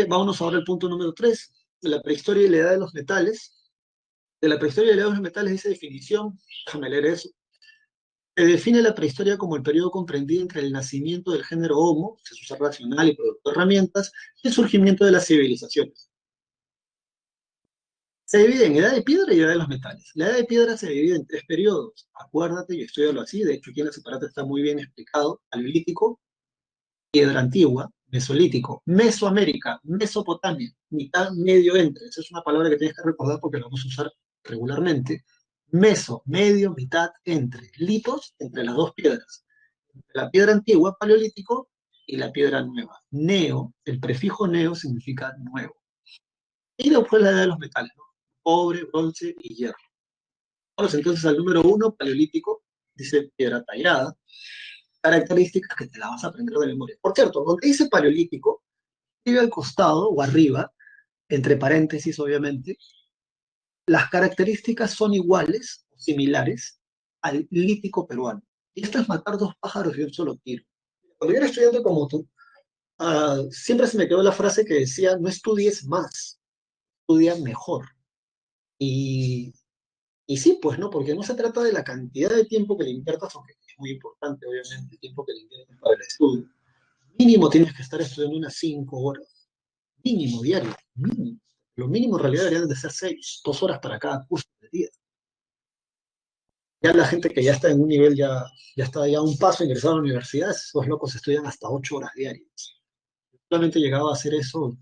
Vámonos ahora al punto número 3, la prehistoria y la edad de los metales. De la prehistoria y la edad de los metales dice definición, déjame leer eso. Se define la prehistoria como el periodo comprendido entre el nacimiento del género Homo, ser racional y producto de herramientas, y el surgimiento de las civilizaciones. Se divide en edad de piedra y edad de los metales. La edad de piedra se divide en tres periodos. Acuérdate, yo estudialo así, de hecho aquí en la separata está muy bien explicado. Paleolítico, piedra antigua, mesolítico, Mesoamérica, Mesopotamia, mitad, medio, entre. Esa es una palabra que tienes que recordar porque la vamos a usar regularmente. Meso, medio, mitad, entre. Litos, entre las dos piedras. La piedra antigua, paleolítico, y la piedra nueva. Neo, el prefijo neo significa nuevo. Y después la edad de los metales, ¿no? Cobre, bronce y hierro. Vamos entonces al número uno, paleolítico, dice piedra tallada, características que te la vas a aprender de memoria. Por cierto, donde dice paleolítico, escribe al costado o arriba, entre paréntesis obviamente, las características son iguales o similares al lítico peruano. Y esto es matar dos pájaros de un solo tiro. Cuando yo era estudiante como tú, siempre se me quedó la frase que decía, no estudies más, estudia mejor. Y, y sí, pues, ¿no? Porque no se trata de la cantidad de tiempo que le inviertas, aunque es muy importante, obviamente, el tiempo que le inviertas para el estudio. Mínimo tienes que estar estudiando unas 5 horas, mínimo diario, mínimo. Lo mínimo en realidad deberían de ser 6, 2 horas para cada curso del día. Ya la gente que ya está en un nivel, ya está ya a un paso ingresado a la universidad, esos locos estudian hasta 8 horas diarias. Solamente llegaba a hacer eso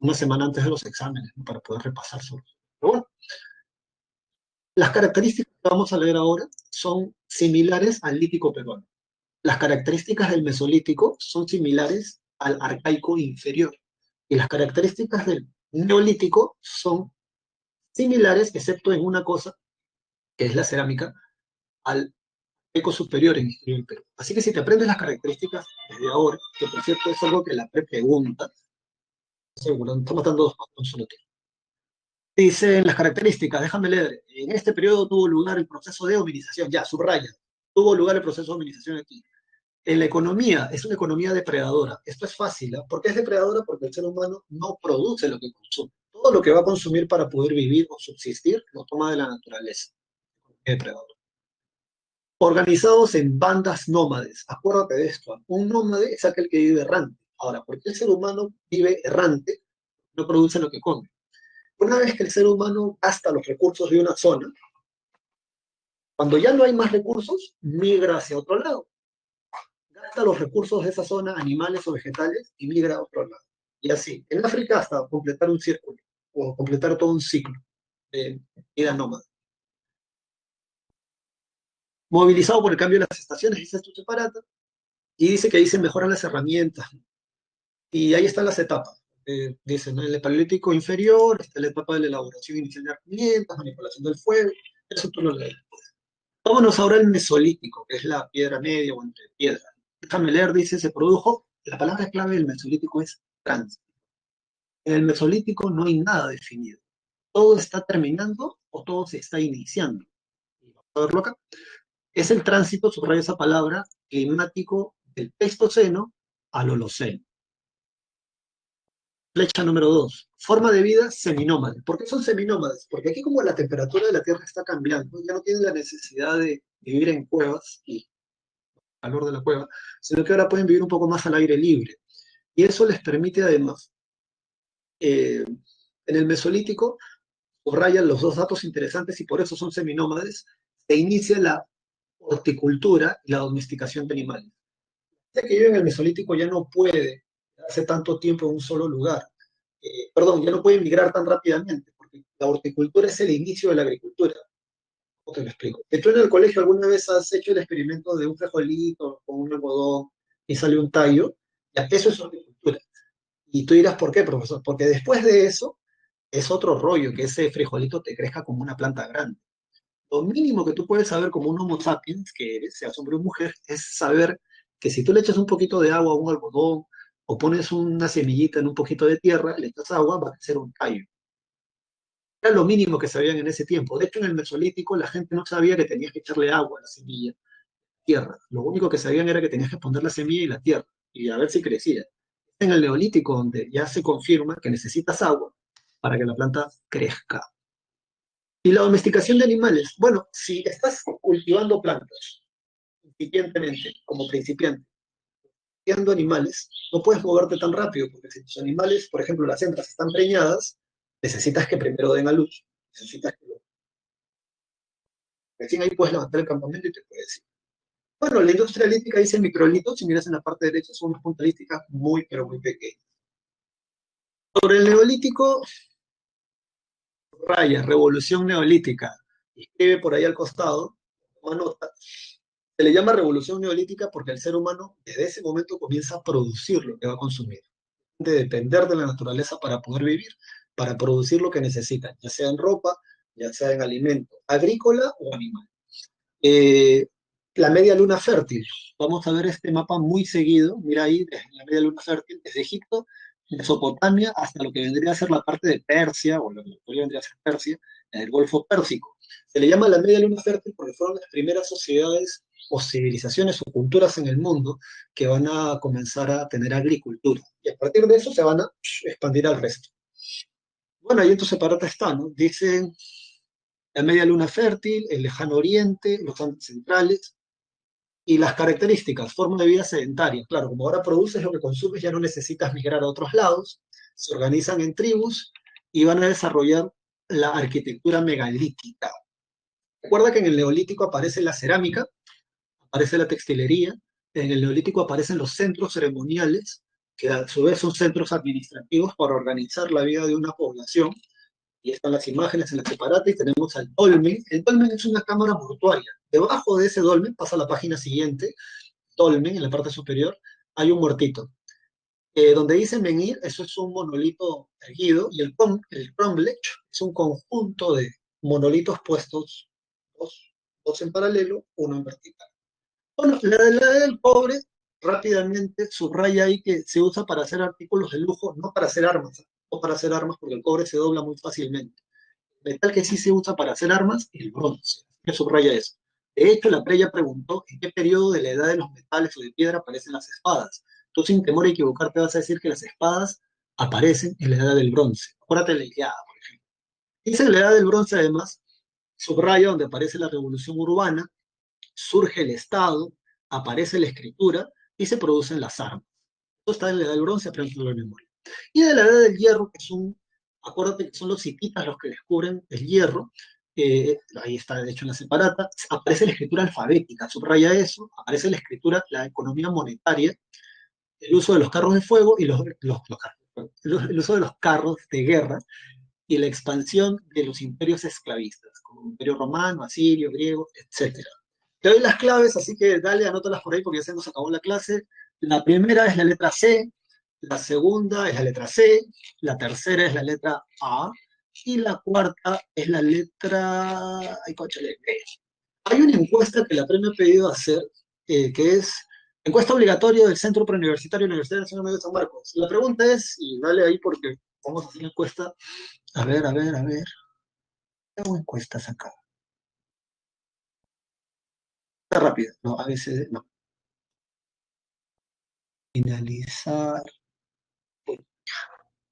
una semana antes de los exámenes, ¿no? Para poder repasar sobre. Pero bueno, las características que vamos a leer ahora son similares al lítico peruano. Las características del mesolítico son similares al arcaico inferior. Y las características del neolítico son similares, excepto en una cosa, que es la cerámica, al arcaico superior en historia del Perú. Así que si te aprendes las características desde ahora, que por cierto es algo que la pregunta, seguro, está matando dos pájaros con un solo tiro. Dicen las características, déjame leer. En este periodo tuvo lugar el proceso de hominización, ya, subraya. Tuvo lugar el proceso de hominización aquí. En la economía, es una economía depredadora. Esto es fácil, ¿eh? ¿Por qué es depredadora? Porque el ser humano no produce lo que consume. Todo lo que va a consumir para poder vivir o subsistir lo toma de la naturaleza. Es depredador. Organizados en bandas nómades. Acuérdate de esto. Un nómade es aquel que vive errante. Ahora, ¿por qué el ser humano vive errante? No produce lo que come. Una vez que el ser humano gasta los recursos de una zona, cuando ya no hay más recursos, migra hacia otro lado. Gasta los recursos de esa zona, animales o vegetales, y migra a otro lado. Y así, en África hasta completar un círculo, o completar todo un ciclo de vida nómada. Movilizado por el cambio de las estaciones, dice esto separata, y dice que ahí se mejoran las herramientas. Y ahí están las etapas. Dice, ¿no? En el paleolítico inferior está la etapa de la elaboración inicial de herramientas, manipulación del fuego, eso tú lo lees. Vámonos ahora al mesolítico, que es la piedra media o entre piedras. Déjame leer, dice, se produjo, la palabra clave del mesolítico es tránsito. En el mesolítico no hay nada definido. Todo está terminando o todo se está iniciando. Vamos a verlo acá. Es el tránsito, subraya esa palabra, climático del Pleistoceno al Holoceno. Flecha número 2. Forma de vida seminómade. ¿Por qué son seminómades? Porque aquí como la temperatura de la Tierra está cambiando, ya no tienen la necesidad de vivir en cuevas y calor de la cueva, sino que ahora pueden vivir un poco más al aire libre. Y eso les permite además, en el Mesolítico, subrayan los dos datos interesantes y por eso son seminómades, se inicia la horticultura y la domesticación de animales. Ya que vive en el Mesolítico ya no puede hace tanto tiempo en un solo lugar. Perdón, ya no puede migrar tan rápidamente, porque la horticultura es el inicio de la agricultura. ¿Cómo te lo explico? ¿Tú en el colegio alguna vez has hecho el experimento de un frijolito con un algodón y sale un tallo? Ya, eso es horticultura. Y tú dirás, ¿por qué, profesor? Porque después de eso es otro rollo, que ese frijolito te crezca como una planta grande. Lo mínimo que tú puedes saber como un Homo sapiens, que eres, sea hombre o mujer, es saber que si tú le echas un poquito de agua a un algodón o pones una semillita en un poquito de tierra, le echas agua, va a crecer un tallo. Era lo mínimo que sabían en ese tiempo. De hecho, en el Mesolítico la gente no sabía que tenías que echarle agua a la semilla, tierra. Lo único que sabían era que tenías que poner la semilla y la tierra y a ver si crecía. En el Neolítico, donde ya se confirma que necesitas agua para que la planta crezca. Y la domesticación de animales. Bueno, si estás cultivando plantas incipientemente, como principiante, criando animales, no puedes moverte tan rápido, porque si tus animales, por ejemplo, las hembras están preñadas, necesitas que primero den a luz, necesitas que recién ahí puedes levantar el campamento y te puedes ir. Bueno, la industria lítica dice microlitos, si miras en la parte derecha, son unas puntas líticas muy, pero muy pequeñas. Sobre el neolítico, raya, revolución neolítica. Escribe por ahí al costado, toma nota. Se le llama revolución neolítica porque el ser humano desde ese momento comienza a producir lo que va a consumir, de depender de la naturaleza para poder vivir, para producir lo que necesita, ya sea en ropa, ya sea en alimento, agrícola o animal. Eh, la media luna fértil. Vamos a ver este mapa muy seguido. Mira ahí, desde la media luna fértil, desde Egipto, Mesopotamia, hasta lo que vendría a ser la parte de Persia, o lo que podría vendría a ser Persia, en el Golfo Pérsico. Se le llama la media luna fértil porque fueron las primeras sociedades o civilizaciones o culturas en el mundo que van a comenzar a tener agricultura. Y a partir de eso se van a expandir al resto. Bueno, ahí en tu separata está, ¿no? Dicen la media luna fértil, el lejano oriente, los Andes centrales, y las características, forma de vida sedentaria. Claro, como ahora produces lo que consumes, ya no necesitas migrar a otros lados, se organizan en tribus y van a desarrollar la arquitectura megalítica. Recuerda que en el neolítico aparece la cerámica, aparece la textilería, en el neolítico aparecen los centros ceremoniales, que a su vez son centros administrativos para organizar la vida de una población, y están las imágenes en la separata y tenemos al dolmen. El dolmen es una cámara mortuaria. Debajo de ese dolmen, pasa a la página siguiente, dolmen, en la parte superior, hay un muertito. Donde dice menhir, eso es un monolito erguido, y el cromlech es un conjunto de monolitos puestos, dos, dos en paralelo, uno en vertical. Bueno, la del cobre, rápidamente subraya ahí que se usa para hacer artículos de lujo, no para hacer armas, no para hacer armas porque el cobre se dobla muy fácilmente. El metal que sí se usa para hacer armas, el bronce, que subraya eso. De hecho, la playa preguntó en qué periodo de la edad de los metales o de piedra aparecen las espadas. Tú sin temor a equivocarte vas a decir que las espadas aparecen en la edad del bronce. Acuérdate de la Ilíada, por ejemplo. Dice en la edad del bronce, además, subraya donde aparece la revolución urbana, surge el Estado, aparece la escritura y se producen las armas. Esto está en la edad del bronce, aprendiendo la memoria. Y de la edad del hierro, que son, acuérdate que son los hititas los que descubren el hierro, ahí está de hecho en la separata, aparece la escritura alfabética, subraya eso, aparece la escritura, la economía monetaria, el uso de los carros de fuego y el uso de los carros de guerra y la expansión de los imperios esclavistas, como el imperio romano, asirio, griego, etcétera. Te doy las claves, así que dale, anótalas por ahí porque ya se nos acabó la clase. La primera es la letra C, la segunda es la letra C, la tercera es la letra A y la cuarta es la letra... Ay, cóchale, B. Hay una encuesta que la PRE me ha pedido hacer, que es encuesta obligatoria del Centro Preuniversitario de la Universidad Nacional de San Marcos. La pregunta es, y dale ahí porque vamos a hacer la encuesta. A ver, a ver, a ver. ¿Qué hago encuestas acá? Está rápida. No, a veces no. Finalizar.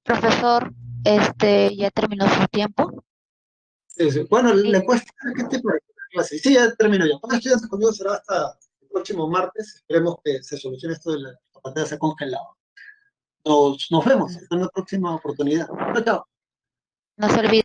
Profesor, ya terminó su tiempo. Sí, sí. Bueno, Eh, la encuesta, ¿qué te parece la clase? Sí, ya termino ya. Cuando estudiantes conmigo será hasta el próximo martes. Esperemos que se solucione esto de la pantalla se ha congelado. Nos vemos en una próxima oportunidad. Chao, chao. no se olvide.